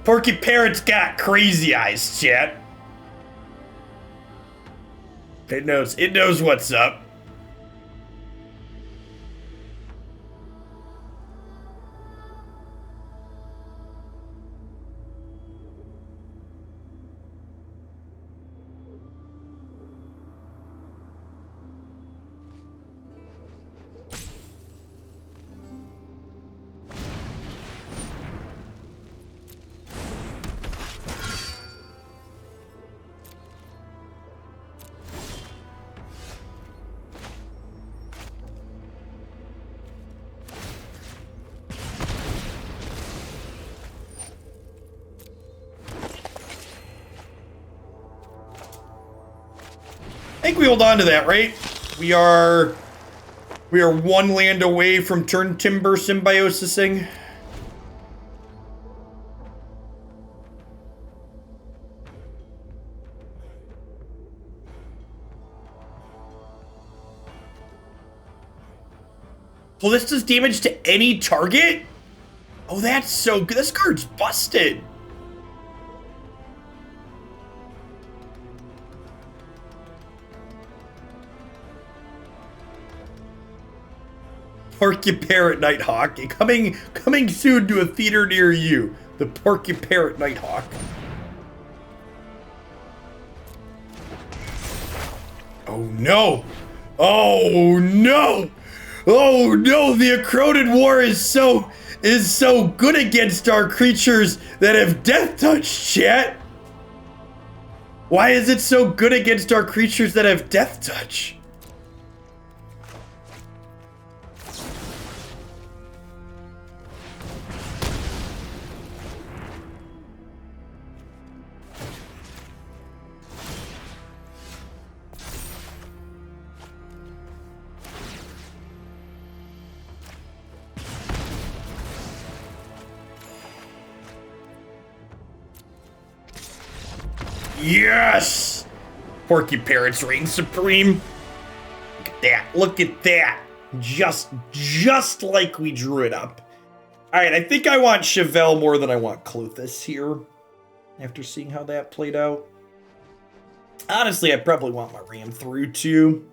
Speaker 1: Porcuparrot's got crazy eyes, chat. It knows what's up. I think we hold on to that, right? We are one land away from Turntimber Symbiosising. Well, this does damage to any target? Oh, that's so good. This card's busted. Porcuparrot Nighthawk. Coming soon to a theater near you. The Porcuparrot Nighthawk. Oh no! Oh no! Oh no! The Accroded War is so good against our creatures that have Deathtouch, chat. Why is it so good against our creatures that have Deathtouch? Yes! Porcuparrot's reign supreme. Look at that. Look at that. Just like we drew it up. Alright, I think I want Chevill more than I want Klothys here. After seeing how that played out. Honestly, I probably want my Ram through too.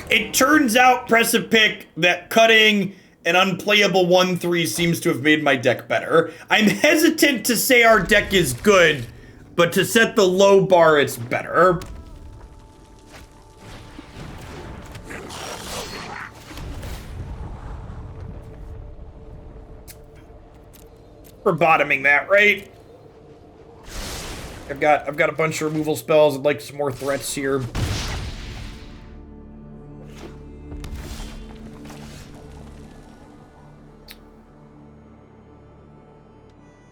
Speaker 1: It turns out, Precipic, that cutting an unplayable 1/3 seems to have made my deck better. I'm hesitant to say our deck is good, but to set the low bar, it's better. We're bottoming that, right? I've got a bunch of removal spells. I'd like some more threats here.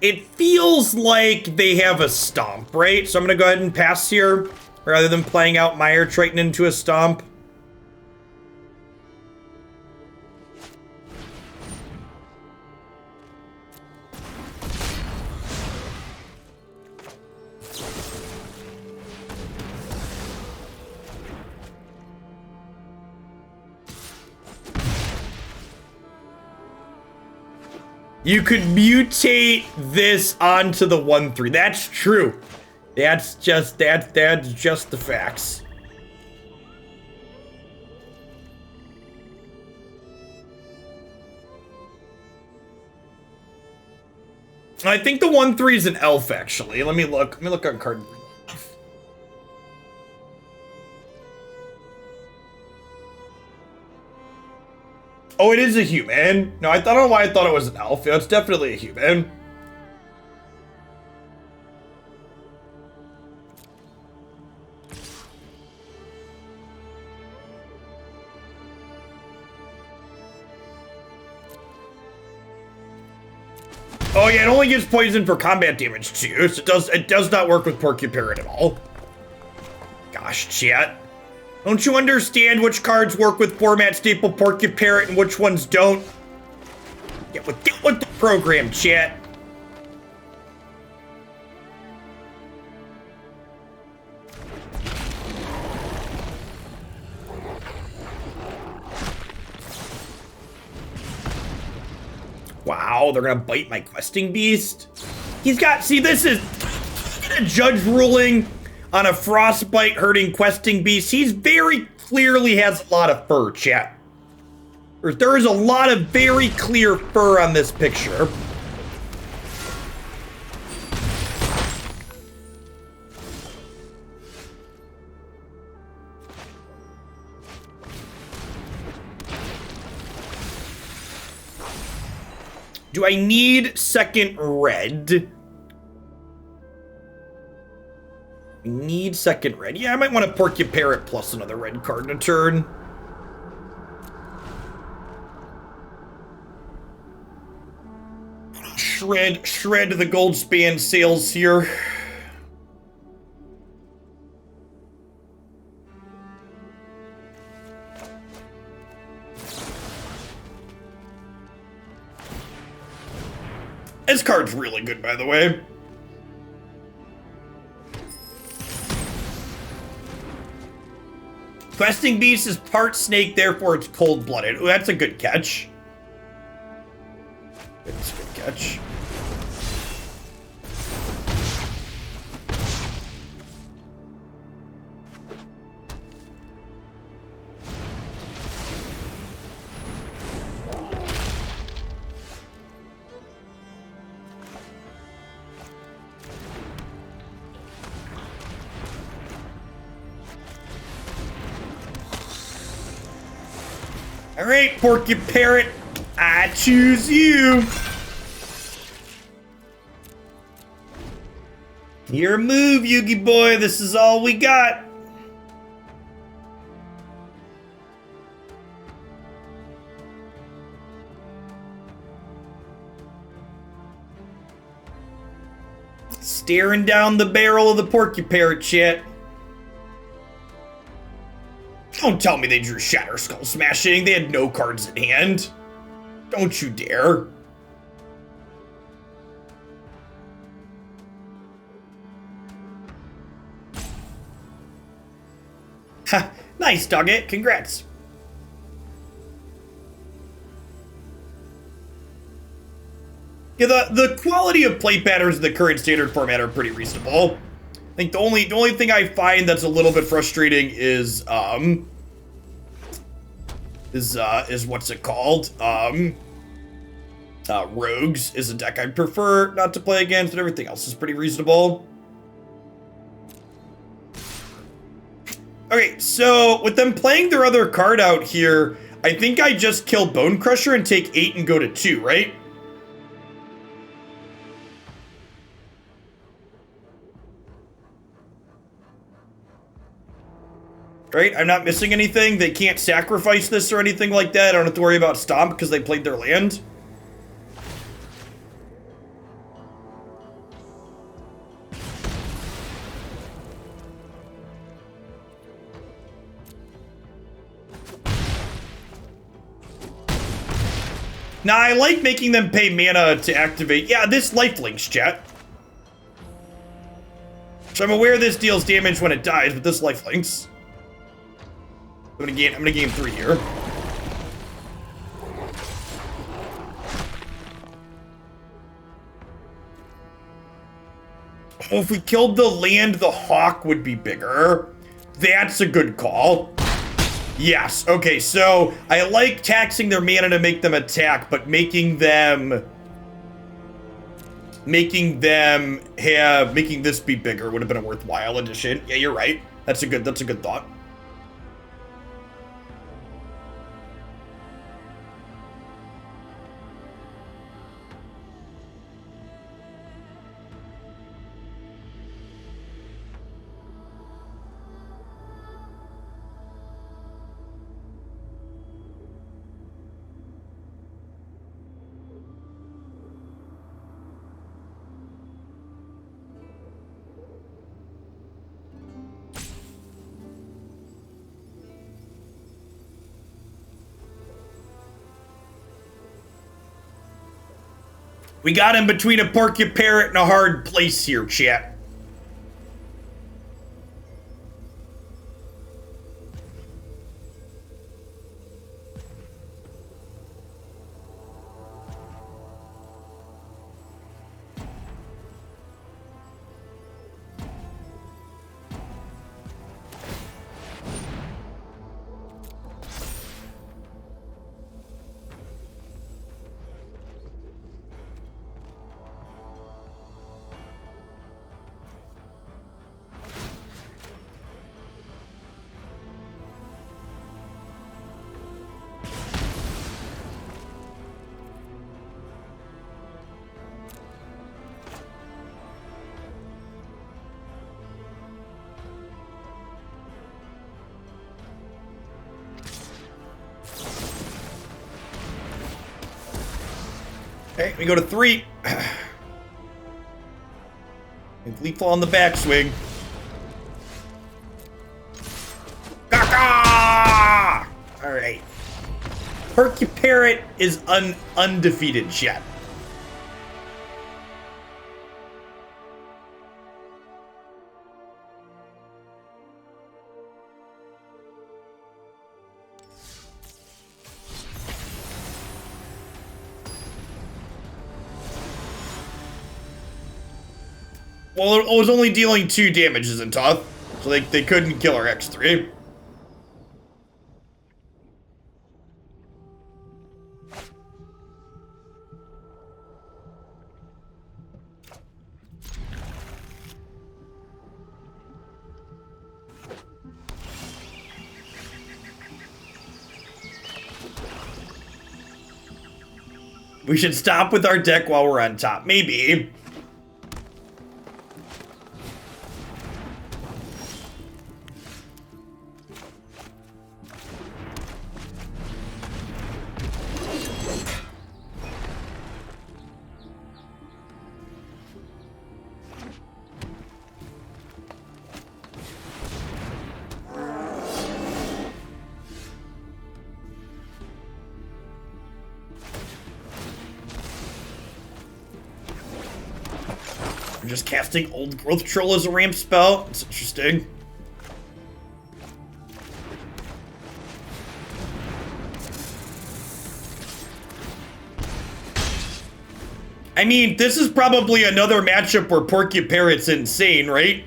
Speaker 1: It feels like they have a stomp, right? So I'm gonna go ahead and pass here, rather than playing out Mire Triton into a stomp. You could mutate this onto the 1/3. That's true. That's just the facts. I think the 1/3 is an elf, actually. Let me look on card. Oh, it is a human. No, I don't know why I thought it was an elf. Yeah, it's definitely a human. Oh yeah, it only gives poison for combat damage too. So it does not work with Porcuparrot at all. Gosh, chat. Don't you understand which cards work with format staple Porcuparrot and which ones don't? Get with the program, chat. Wow, they're gonna bite my questing beast. He's got, see, this is a judge ruling on a frostbite hurting questing beast. He's very clearly has a lot of fur, chat. There is a lot of very clear fur on this picture. Do I need second red? I need second red. Yeah, I might want to Porcuparrot plus another red card in a turn. Shred the gold span sails here. This card's really good, by the way. Questing Beast is part snake, therefore it's cold-blooded. Oh, that's a good catch. That's a good catch. All right, Porcuparrot, I choose you. Your move, Yugi boy. This is all we got. Staring down the barrel of the Porcuparrot, chat. Don't tell me they drew Shatter Skull Smashing. They had no cards in hand. Don't you dare. Ha! Nice, Doggett. Congrats. Yeah, the quality of play patterns in the current standard format are pretty reasonable. I think the only thing I find that's a little bit frustrating is what's it called? Rogues is a deck I prefer not to play against, and everything else is pretty reasonable. Okay, so with them playing their other card out here, I think I just kill Bone Crusher and take 8 and go to 2, right? Right? I'm not missing anything. They can't sacrifice this or anything like that. I don't have to worry about Stomp because they played their land. Now, I like making them pay mana to activate. Yeah, this lifelinks, chat. So I'm aware this deals damage when it dies, but this lifelinks. I'm gonna gain 3 here. Oh, if we killed the land, the hawk would be bigger. That's a good call. Yes. Okay, so I like taxing their mana to make them attack, but making this be bigger would have been a worthwhile addition. Yeah, you're right. That's a good thought. We got him between a Porcuparrot and a hard place here, chat. Okay, we go to 3. Lethal on the backswing. Gah! All right. Porcuparrot is undefeated, chat. Well, it was only dealing 2 damage, isn't tough. So they couldn't kill our X3. We should stop with our deck while we're on top. Maybe. We're just casting Old Growth Troll as a ramp spell. It's interesting. I mean, this is probably another matchup where Porcuparrot's insane, right?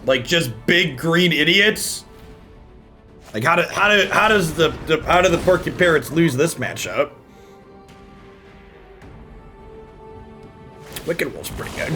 Speaker 1: Like just big green idiots. Like how do the Porcuparrots lose this matchup? Wicked Wolf's pretty good.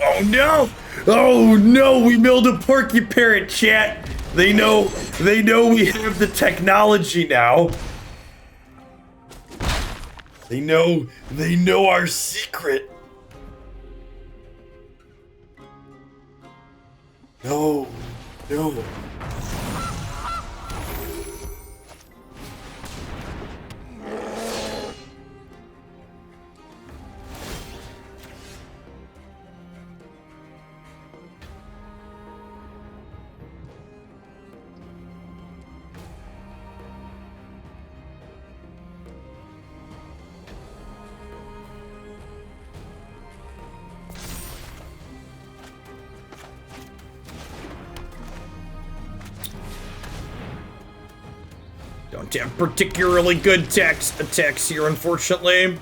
Speaker 1: Oh no! Oh no! We milled a Porcuparrot, chat. They know we have the technology now. They know our secret. No. Don't have particularly good attacks here, unfortunately.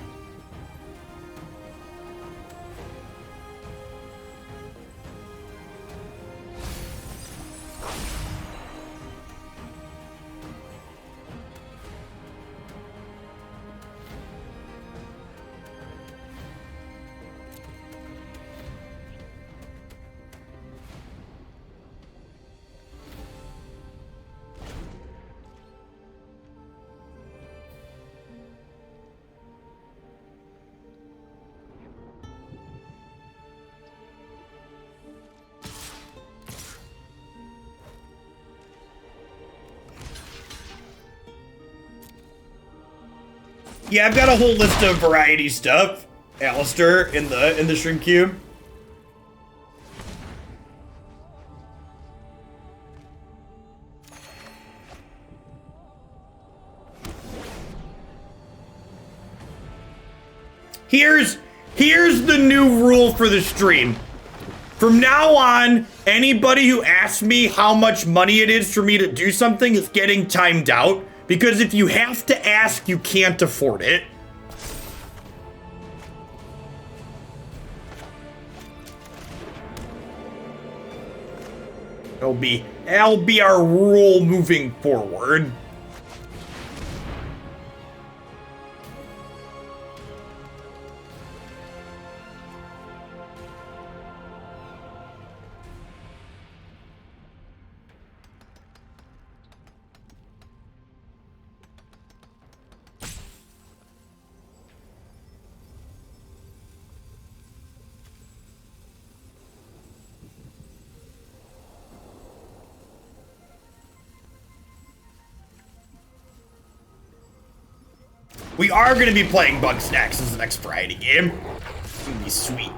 Speaker 1: Yeah, I've got a whole list of variety stuff, Alistair, in the shrimp cube. Here's the new rule for the stream. From now on, anybody who asks me how much money it is for me to do something is getting timed out. Because if you have to ask, you can't afford it. That'll be our rule moving forward. We are going to be playing Bug Snacks as the next variety game. It's going to be sweet.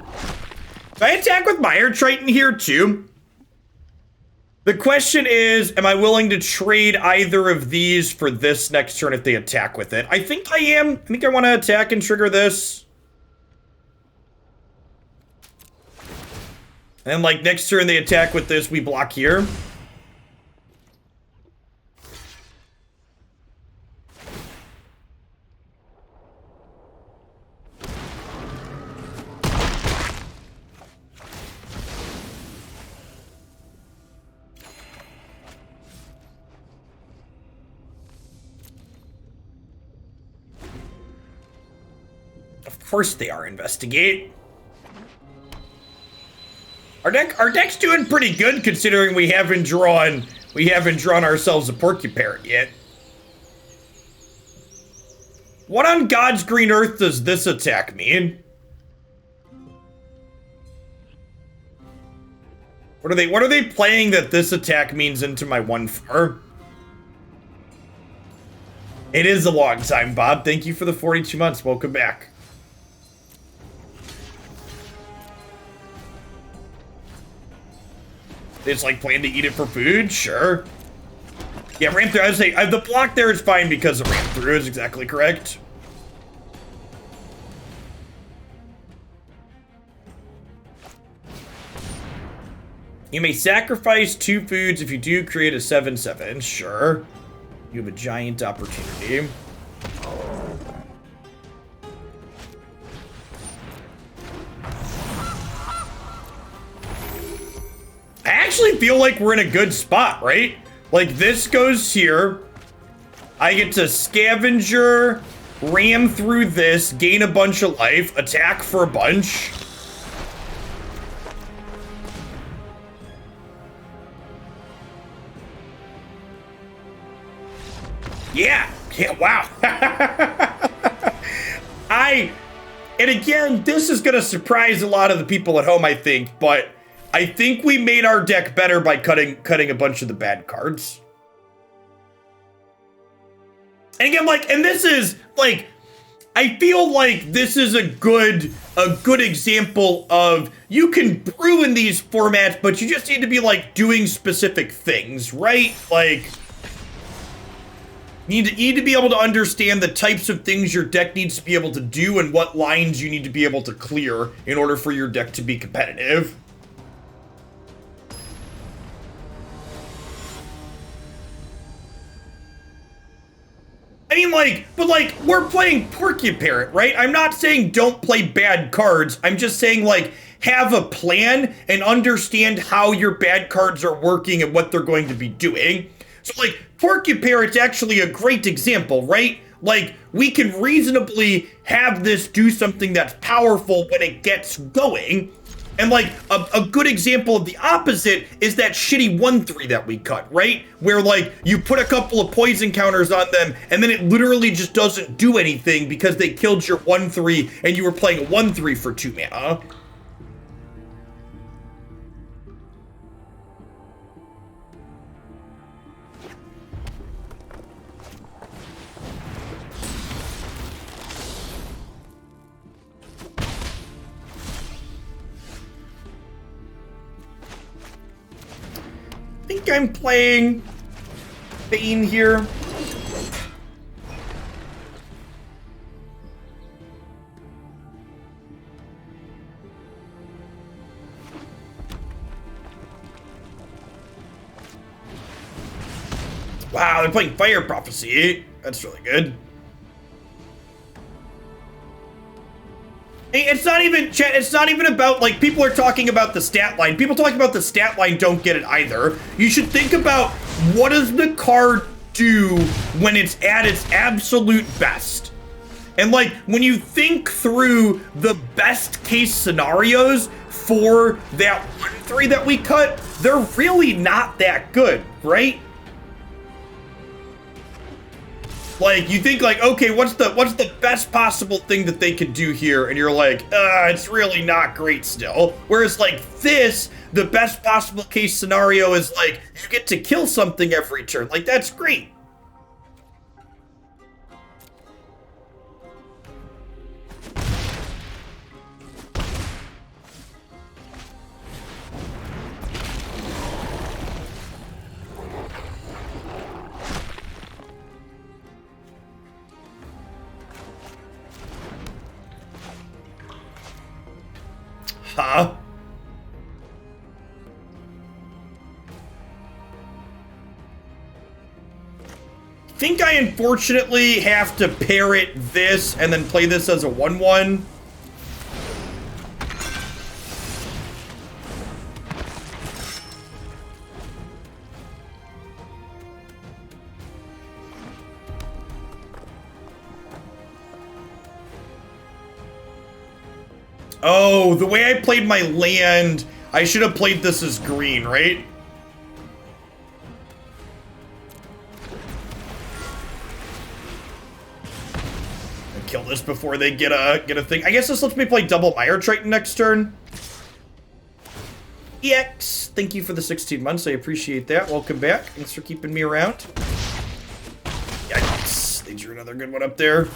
Speaker 1: Do I attack with Mire Triton here too? The question is, am I willing to trade either of these for this next turn if they attack with it? I think I am. I think I want to attack and trigger this. And like next turn they attack with this, we block here. Of course they are. Investigate. Our deck's doing pretty good considering we haven't drawn ourselves a Porcuparrot yet. What on God's green earth does this attack mean? What are they playing that this attack means into my 1/4? It is a long time, Bob. Thank you for the 42 months. Welcome back. They just like plan to eat it for food? Sure. Yeah, ram through. I would say the block there is fine because of ram through is exactly correct. You may sacrifice 2 foods if you do create a 7/7. Sure. You have a giant opportunity. I actually feel like we're in a good spot, right? Like this goes here. I get to scavenger, ram through this, gain a bunch of life, attack for a bunch. Yeah, wow. And again, this is gonna surprise a lot of the people at home, I think, but I think we made our deck better by cutting a bunch of the bad cards. And again, like, and this is like, I feel like this is a good example of you can brew in these formats, but you just need to be like doing specific things, right? Like, you need to be able to understand the types of things your deck needs to be able to do and what lines you need to be able to clear in order for your deck to be competitive. I mean, like, but like, we're playing Porcuparrot, right? I'm not saying don't play bad cards. I'm just saying, like, have a plan and understand how your bad cards are working and what they're going to be doing. So, like, Porcuparrot's actually a great example, right? Like, we can reasonably have this do something that's powerful when it gets going. And like, a good example of the opposite is that shitty 1/3 that we cut, right? Where like, you put a couple of poison counters on them, and then it literally just doesn't do anything because they killed your 1/3 and you were playing a 1/3 for 2 mana. I think I'm playing Bane here. Wow, they're playing Fire Prophecy. That's really good. It's not even, chat, it's not even about, like, people are talking about the stat line. People talking about the stat line don't get it either. You should think about what does the card do when it's at its absolute best. And, like, when you think through the best case scenarios for that 1/3 that we cut, they're really not that good, right? Like, you think like, okay, what's the best possible thing that they could do here? And you're like, it's really not great still. Whereas like this, the best possible case scenario is like, you get to kill something every turn. Like, that's great. Huh? I think I unfortunately have to Parrot this and then play this as a 1/1. Oh, the way I played my land, I should have played this as green, right? I kill this before they get a thing. I guess this lets me play double Mire Triton next turn. EX, thank you for the 16 months. I appreciate that. Welcome back. Thanks for keeping me around. Yikes. They drew another good one up there.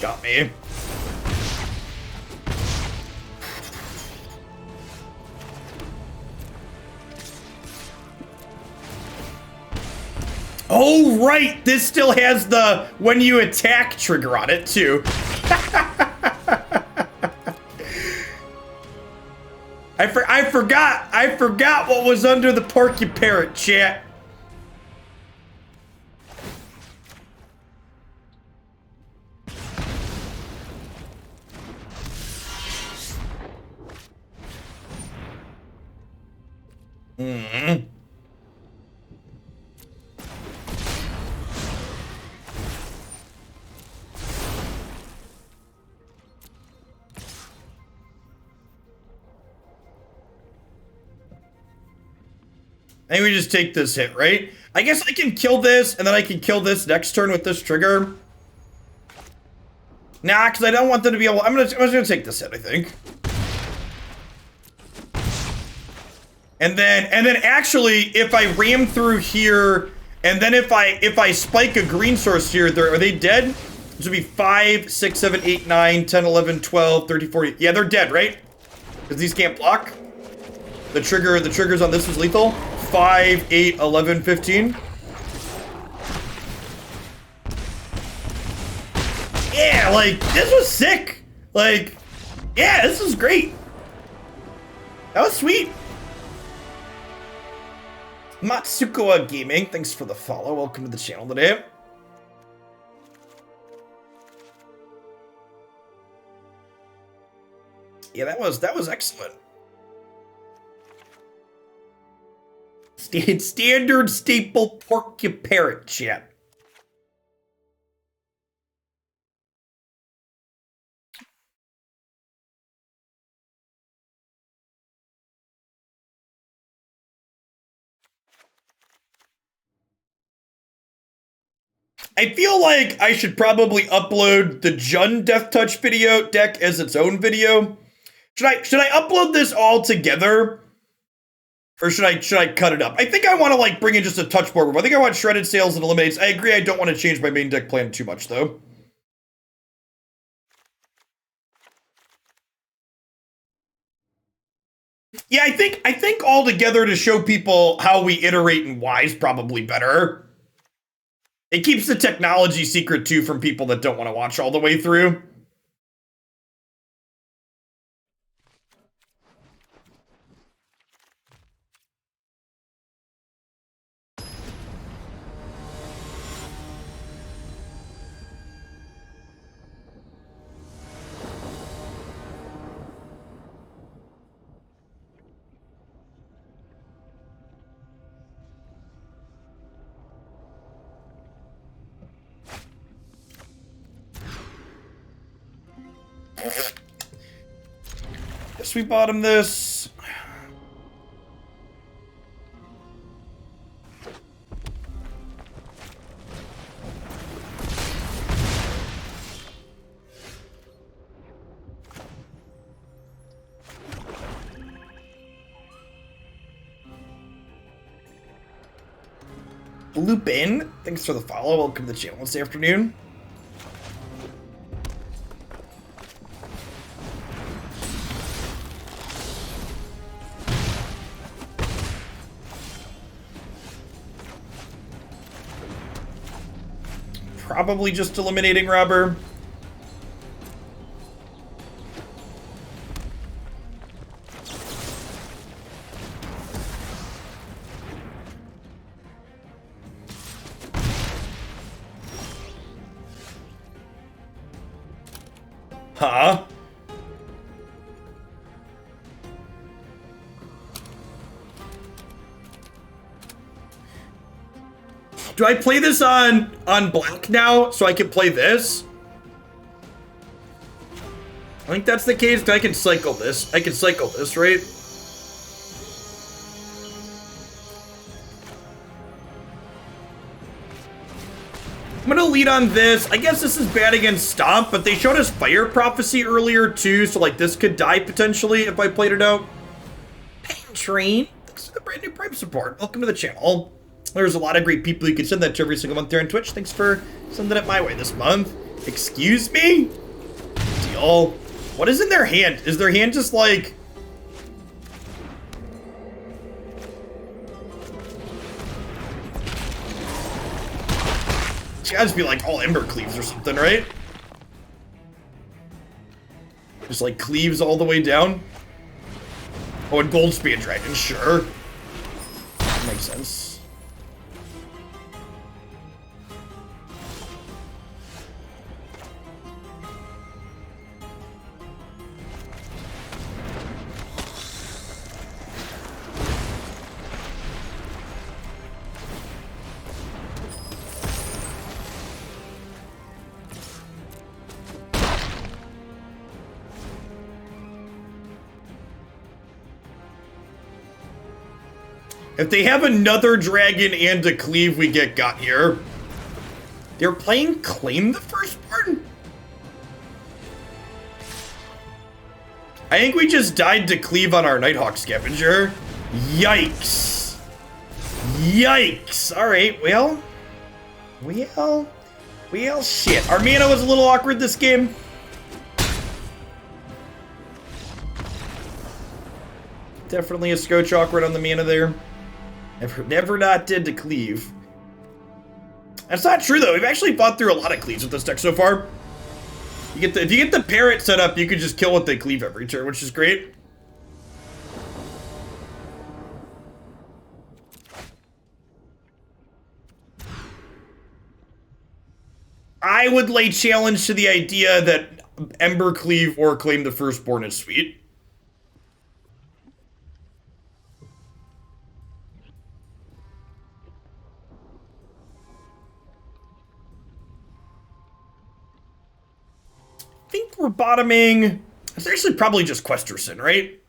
Speaker 1: Got me. Oh, right! This still has the when you attack trigger on it, too. I forgot what was under the Porcuparrot, chat. I think we just take this hit, right? I guess I can kill this, and then I can kill this next turn with this trigger. Nah, because I don't want them to be able... I'm just gonna take this hit, I think. And then actually, if I ram through here, and then if I spike a green source here, are they dead? This would be 5, 6, 7, 8, 9, 10, 11, 12, 13, 14. Yeah, they're dead, right? Because these can't block. The triggers on this is lethal. 5, 8, 11, 15. Yeah, like, this was sick. Like, yeah, this was great. That was sweet. Matsukoa Gaming, thanks for the follow. Welcome to the channel today. Yeah, that was excellent. Standard staple Porcuparrot, chat. I feel like I should probably upload the Jund Deathtouch video deck as its own video. Should I upload this all together? Or should I cut it up? I think I want to like bring in just a touch board. I think I want shredded sails and eliminates. I agree I don't want to change my main deck plan too much though. Yeah, I think all together to show people how we iterate and why is probably better. It keeps the technology secret too from people that don't want to watch all the way through. Guess we bottom this. Lupin, thanks for the follow. Welcome to the channel this afternoon. Probably just eliminating Robber. Huh? Do I play this on black now so I can play this? I think that's the case. I can cycle this. I can cycle this, right? I'm gonna lead on this. I guess this is bad against Stomp, but they showed us Fire Prophecy earlier too, so like this could die potentially if I played it out. Pain Train, thanks for the brand new Prime support. Welcome to the channel. There's a lot of great people you can send that to every single month there on Twitch. Thanks for sending it my way this month. Excuse me? Deal. What is in their hand? Is their hand just like... It's gotta be like all Ember Cleaves or something, right? Just like cleaves all the way down. Oh, and Goldspan Dragon, sure. That makes sense. If they have another dragon and a cleave, we get got here. They're playing Claim the Firstborn? I think we just died to cleave on our Nighthawk Scavenger. Yikes. Yikes. Alright, well, shit. Our mana was a little awkward this game. Definitely a scotch awkward on the mana there. Never not did to cleave. That's not true though. We've actually fought through a lot of cleaves with this deck so far. If you get the Parrot set up, you can just kill what they cleave every turn, which is great. I would lay challenge to the idea that Ember Cleave or Claim the Firstborn is sweet. I think we're bottoming. It's actually probably just Questerson, right?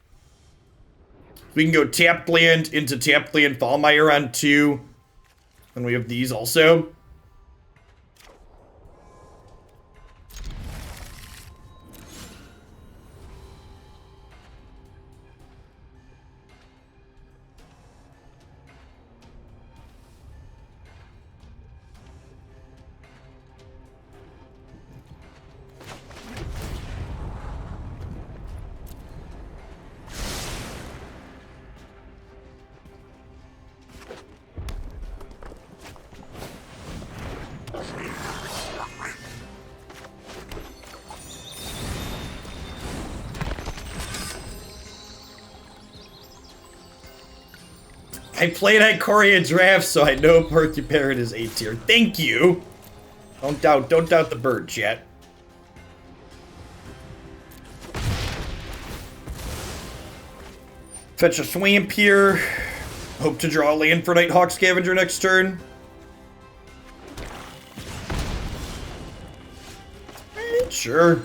Speaker 1: We can go tapped land into tapped land, Foulmire on 2. And we have these also. I played Ikoria Draft, so I know Porcuparrot is A tier. Thank you. Don't doubt the bird, chat. Fetch a Swamp here. Hope to draw a land for Nighthawk Scavenger next turn. Sure.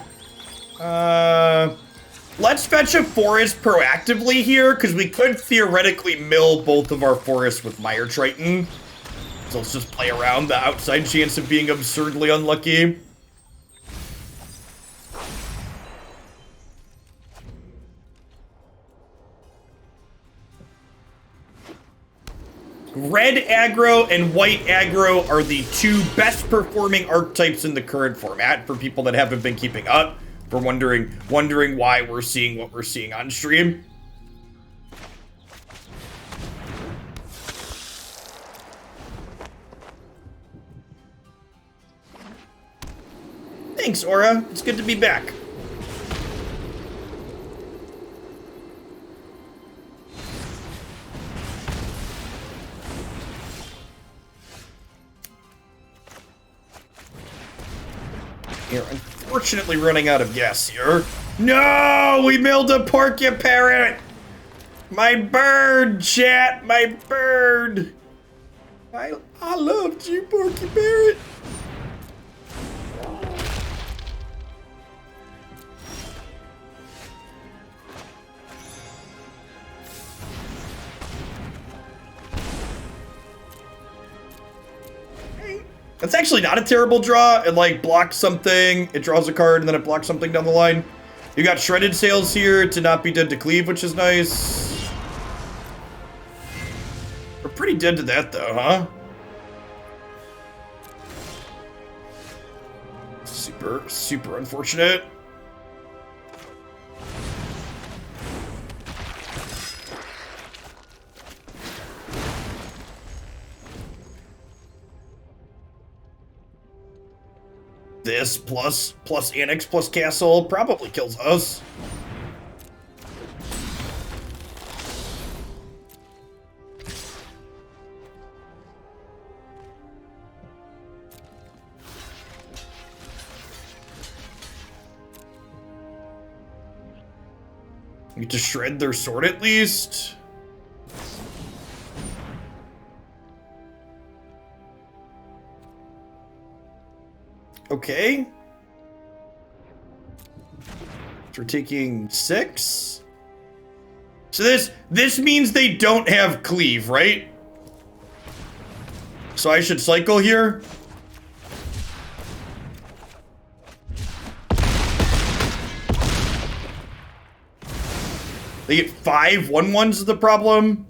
Speaker 1: Let's fetch a forest proactively here, because we could theoretically mill both of our forests with Mire Triton. So let's just play around the outside chance of being absurdly unlucky. Red aggro and white aggro are the two best performing archetypes in the current format for people that haven't been keeping up, for wondering why we're seeing what we're seeing on stream. Thanks, Aura. It's good to be back. We're unfortunately running out of gas here. No! We milled a Porcuparrot! My bird, chat! My bird! I loved you, Porcuparrot! That's actually not a terrible draw. It like blocks something, it draws a card, and then it blocks something down the line. You got Shredded Sails here to not be dead to cleave, which is nice. We're pretty dead to that though, huh? Super unfortunate. This plus Annex plus Castle probably kills us. We get to shred their sword at least. Okay. So we're taking 6. So this means they don't have cleave, right? So I should cycle here. They get 5 1/1s is the problem.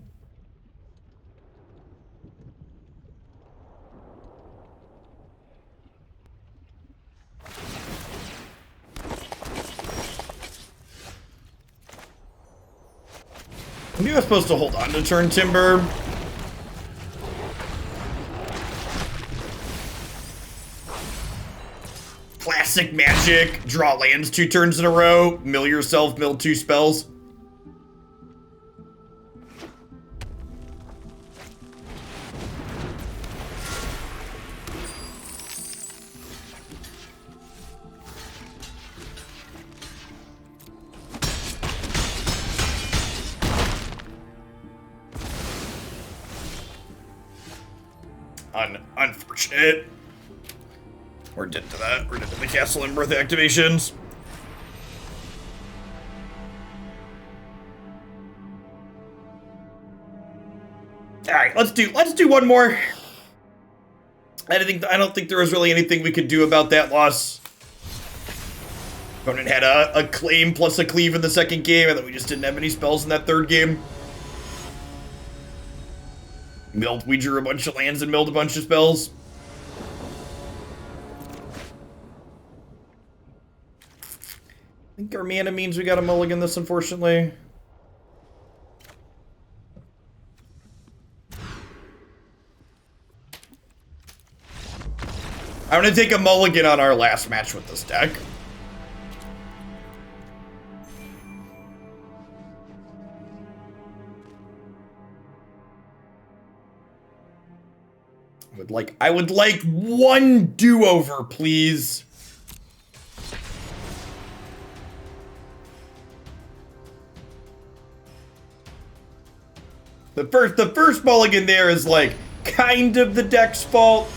Speaker 1: I knew I was supposed to hold on to Turntimber. Classic magic. Draw lands 2 turns in a row. Mill yourself, mill 2 spells. Unfortunate. We're dead to that. We're dead to the Castle and Birth activations. Alright, let's do one more. I don't think there was really anything we could do about that loss. Opponent had a claim plus a cleave in the second game, and then we just didn't have any spells in that third game. We drew a bunch of lands and milled a bunch of spells. I think our mana means we gotta mulligan this, unfortunately. I'm gonna take a mulligan on our last match with this deck. I would like one do-over, please. The first mulligan there is like kind of the deck's fault.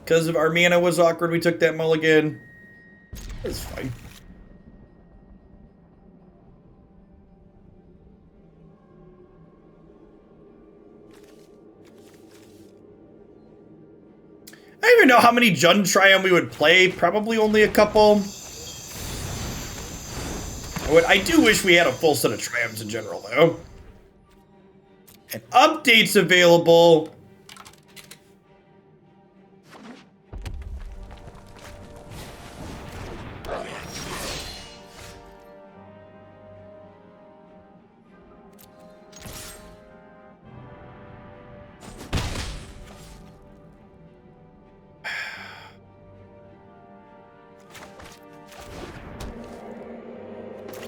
Speaker 1: Because if our mana was awkward, we took that mulligan. It's fine. I don't even know how many Jund Triumph we would play. Probably only a couple. I do wish we had a full set of triumphs in general, though. And updates available.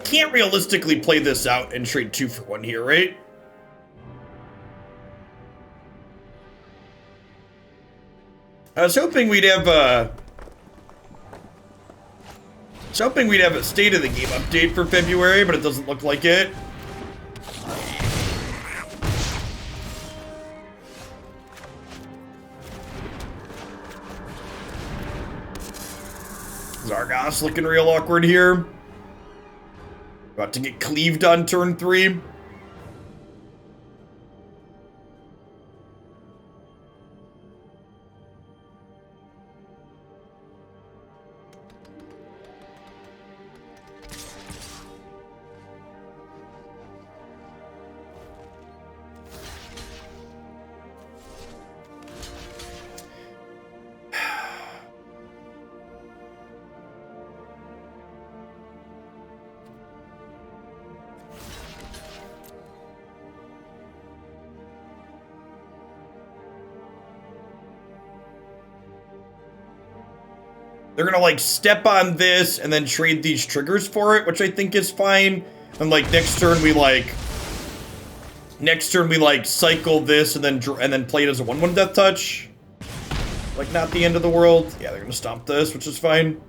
Speaker 1: Can't realistically play this out and trade 2 for 1 here, right? I was hoping we'd have a state of the game update for February, but it doesn't look like it. Zagras looking real awkward here. About to get cleaved on turn 3. They're gonna like step on this and then trade these triggers for it, which I think is fine. And like next turn we cycle this and then play it as a 1/1 Deathtouch. Like not the end of the world. Yeah, they're gonna stomp this, which is fine.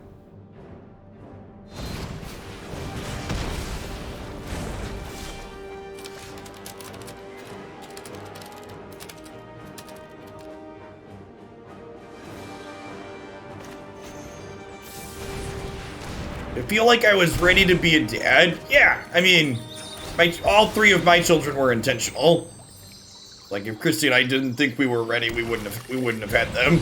Speaker 1: I feel like I was ready to be a dad. Yeah, I mean, all 3 of my children were intentional. Like if Christy and I didn't think we were ready, we wouldn't have had them.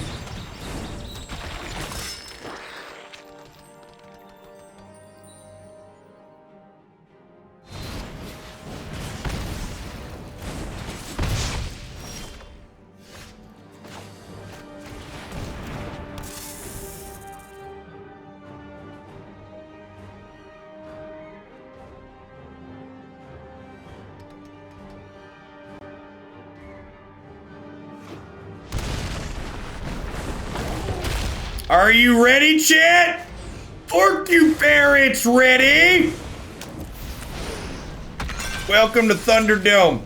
Speaker 1: Are you ready, chat? Porcuparrot's ready! Welcome to Thunderdome.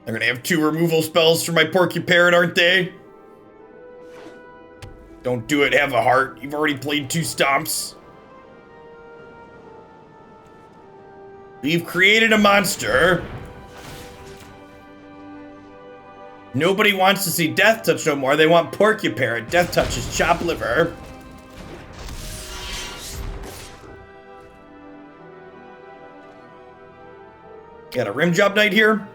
Speaker 1: They're gonna have 2 removal spells for my Porcuparrot, aren't they? Don't do it, have a heart. You've already played 2 stomps. We've created a monster. Nobody wants to see Deathtouch no more. They want Porcuparrot. Deathtouch is chop liver. Got a Rim Job Knight here.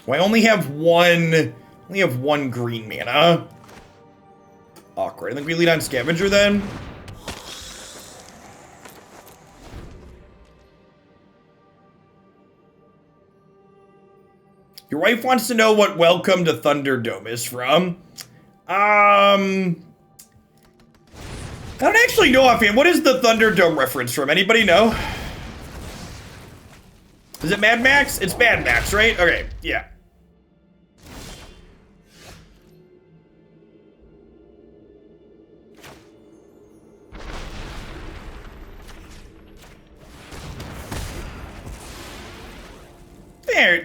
Speaker 1: Well, I only have one green mana. Awkward. I think we lead on Scavenger then. Your wife wants to know what Welcome to Thunderdome is from. I don't actually know offhand. What is the Thunderdome reference from? Anybody know? Is it Mad Max? It's Mad Max, right? Okay, yeah.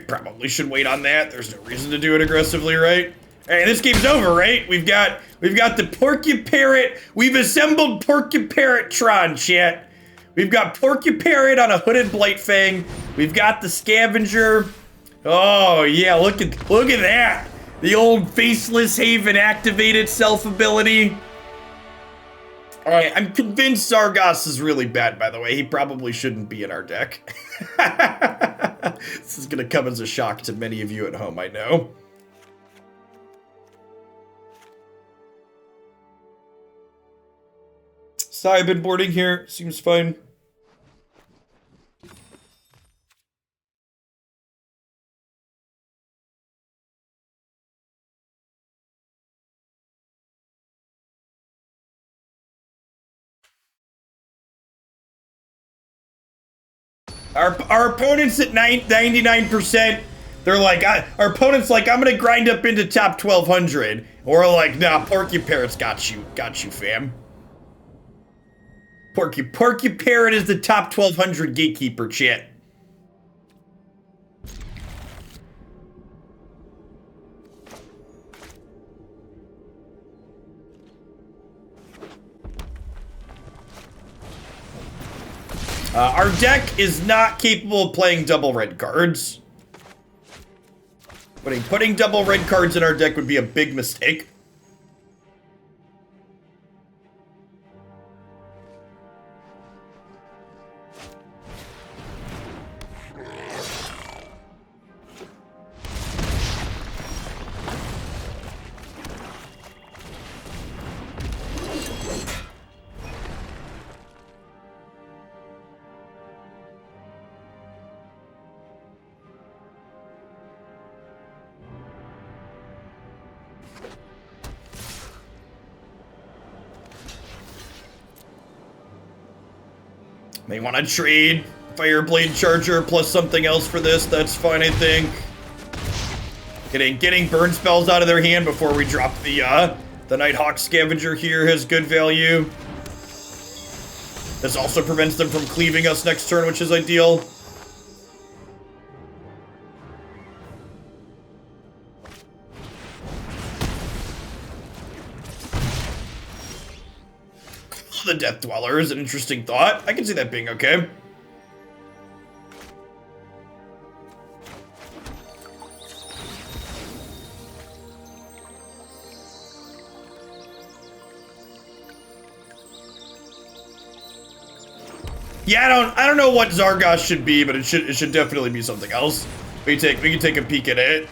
Speaker 1: Probably should wait on that. There's no reason to do it aggressively, right? Hey, this game's over, right? We've got the Porcuparrot. We've assembled Porcuparrot-tron, chat. We've got Porcuparrot on a Hooded Blightfang. We've got the Scavenger. Oh yeah, look at that. The old Faceless Haven activated self ability. Alright, I'm convinced Zagras is really bad, by the way. He probably shouldn't be in our deck. This is gonna come as a shock to many of you at home, I know. Sideboarding here, seems fine. Our opponents at 99%, they're like, our opponent's like, I'm gonna grind up into top 1200. Or like, nah, Porcuparrot's got you, fam. Porcuparrot is the top 1200 gatekeeper, chat. Our deck is not capable of playing double red cards. Putting double red cards in our deck would be a big mistake. May want to trade Fireblade Charger plus something else for this. That's fine, I think. Getting burn spells out of their hand before we drop the Nighthawk Scavenger here has good value. This also prevents them from cleaving us next turn, which is ideal. The Death Dweller is an interesting thought. I can see that being okay. Yeah, I don't know what Zagras should be, but it should definitely be something else. We can take a peek at it.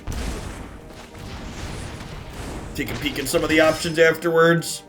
Speaker 1: Take a peek at some of the options afterwards.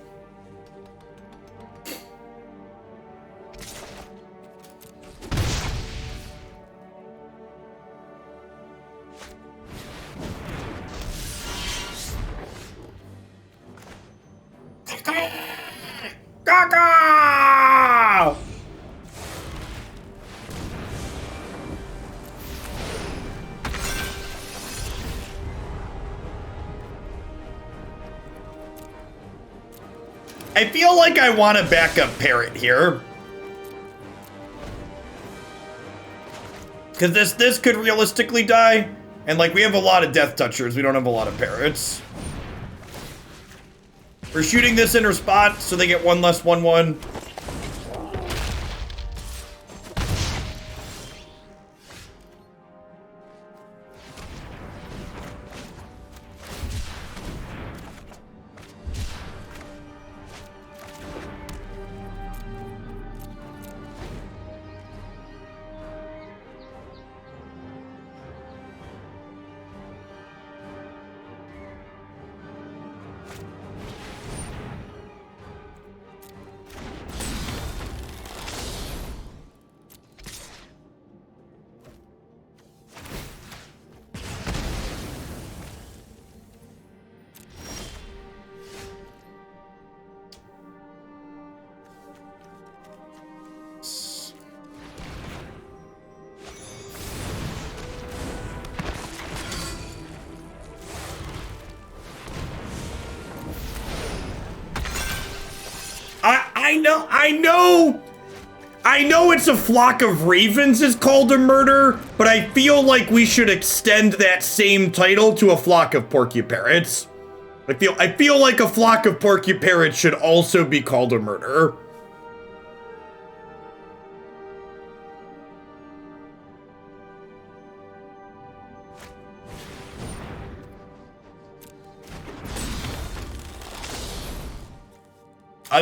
Speaker 1: I feel like I want to back up Parrot here. Because this could realistically die. And like, we have a lot of Death Touchers. We don't have a lot of Parrots. We're shooting this in response, so they get one less 1/1. I know it's a flock of ravens is called a murder, but I feel like we should extend that same title to a flock of Porcuparrots. I feel like a flock of Porcuparrots should also be called a murder.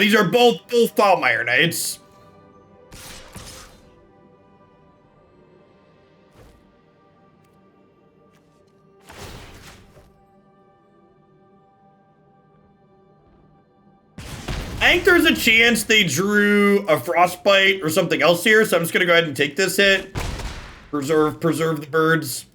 Speaker 1: These are both Foulmire Knights. I think there's a chance they drew a Frostbite or something else here, so I'm just gonna go ahead and take this hit. Preserve the birds.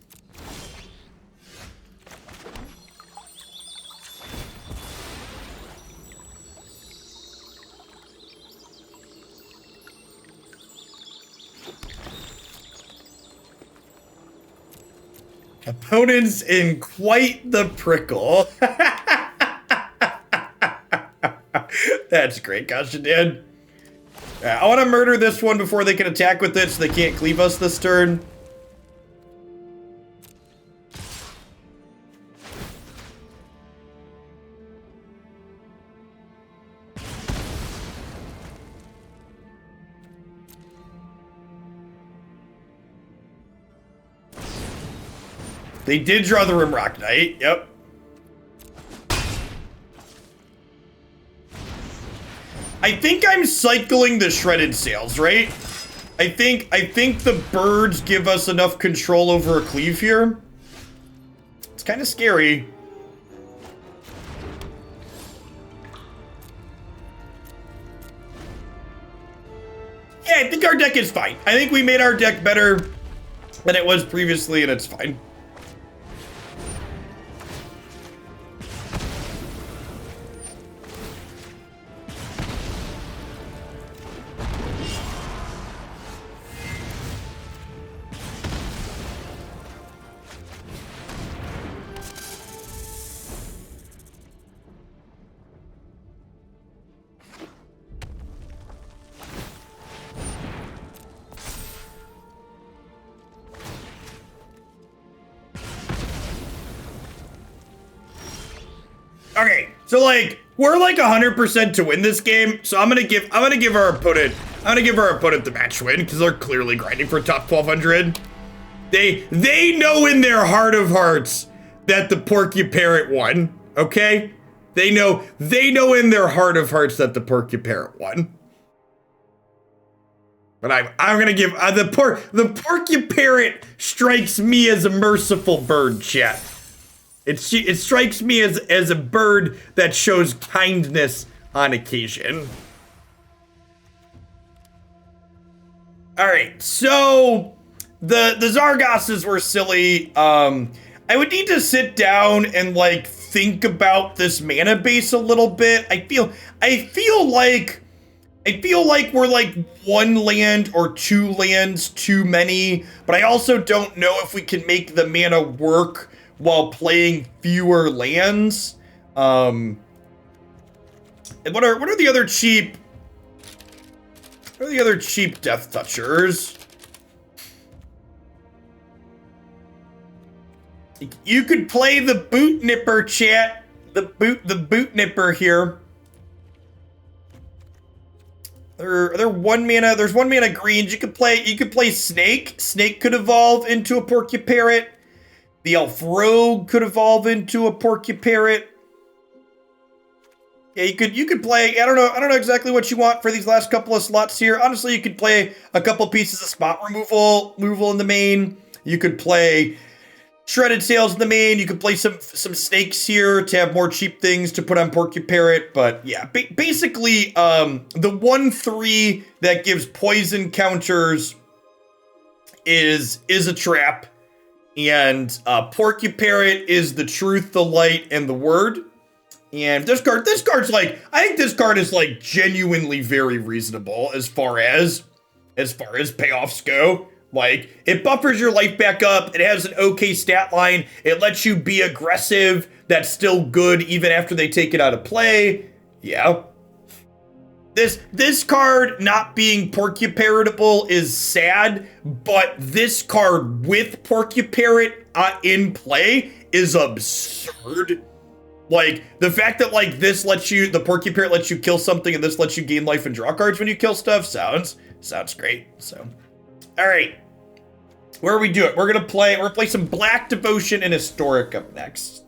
Speaker 1: Opponents in quite the prickle. That's great, Kashadan. I want to murder this one before they can attack with it so they can't cleave us this turn. They did draw the Rimrock Knight, yep. I think I'm cycling the Shredded Sails, right? I think the birds give us enough control over a cleave here. It's kind of scary. Yeah, I think our deck is fine. I think we made our deck better than it was previously, and it's fine. Okay, so like we're like 100% to win this game, so I'm gonna give our opponent the match win because they're clearly grinding for top 1200. They know in their heart of hearts that the Porcuparrot won. Okay, they know in their heart of hearts that the Porcuparrot won. But I'm gonna give the Porcuparrot strikes me as a merciful bird, chat. It strikes me as a bird that shows kindness on occasion. All right, so the Zagras were silly. I would need to sit down and like think about this mana base a little bit. I feel like we're like one land or two lands too many, but I also don't know if we can make the mana work while playing fewer lands. And what are the other cheap? What are the other cheap Deathtouchers? You could play the Boot Nipper, chat. The Boot Nipper here. They're one mana. There's one mana greens. You could play Snake. Snake could evolve into a Porcuparrot. The Elf Rogue could evolve into a Porcuparrot. Yeah, you could play. I don't know exactly what you want for these last couple of slots here. Honestly, you could play a couple pieces of spot removal in the main. You could play Shredded Sails in the main. You could play some snakes here to have more cheap things to put on Porcuparrot. But yeah, basically, the 1/3 that gives poison counters is a trap. And Porcuparrot is the truth, the light, and the word. And this card's like, I think this card is like genuinely very reasonable as far as payoffs go. Like, it buffers your life back up. It has an okay stat line. It lets you be aggressive. That's still good even after they take it out of play. Yeah. This card not being Porcuparrotable is sad, but this card with Porcuparrot in play is absurd. Like, the fact that like this the Porcuparrot lets you kill something and this lets you gain life and draw cards when you kill stuff sounds great. So, all right, where do we do it? We're gonna play some Black Devotion and Historic up next.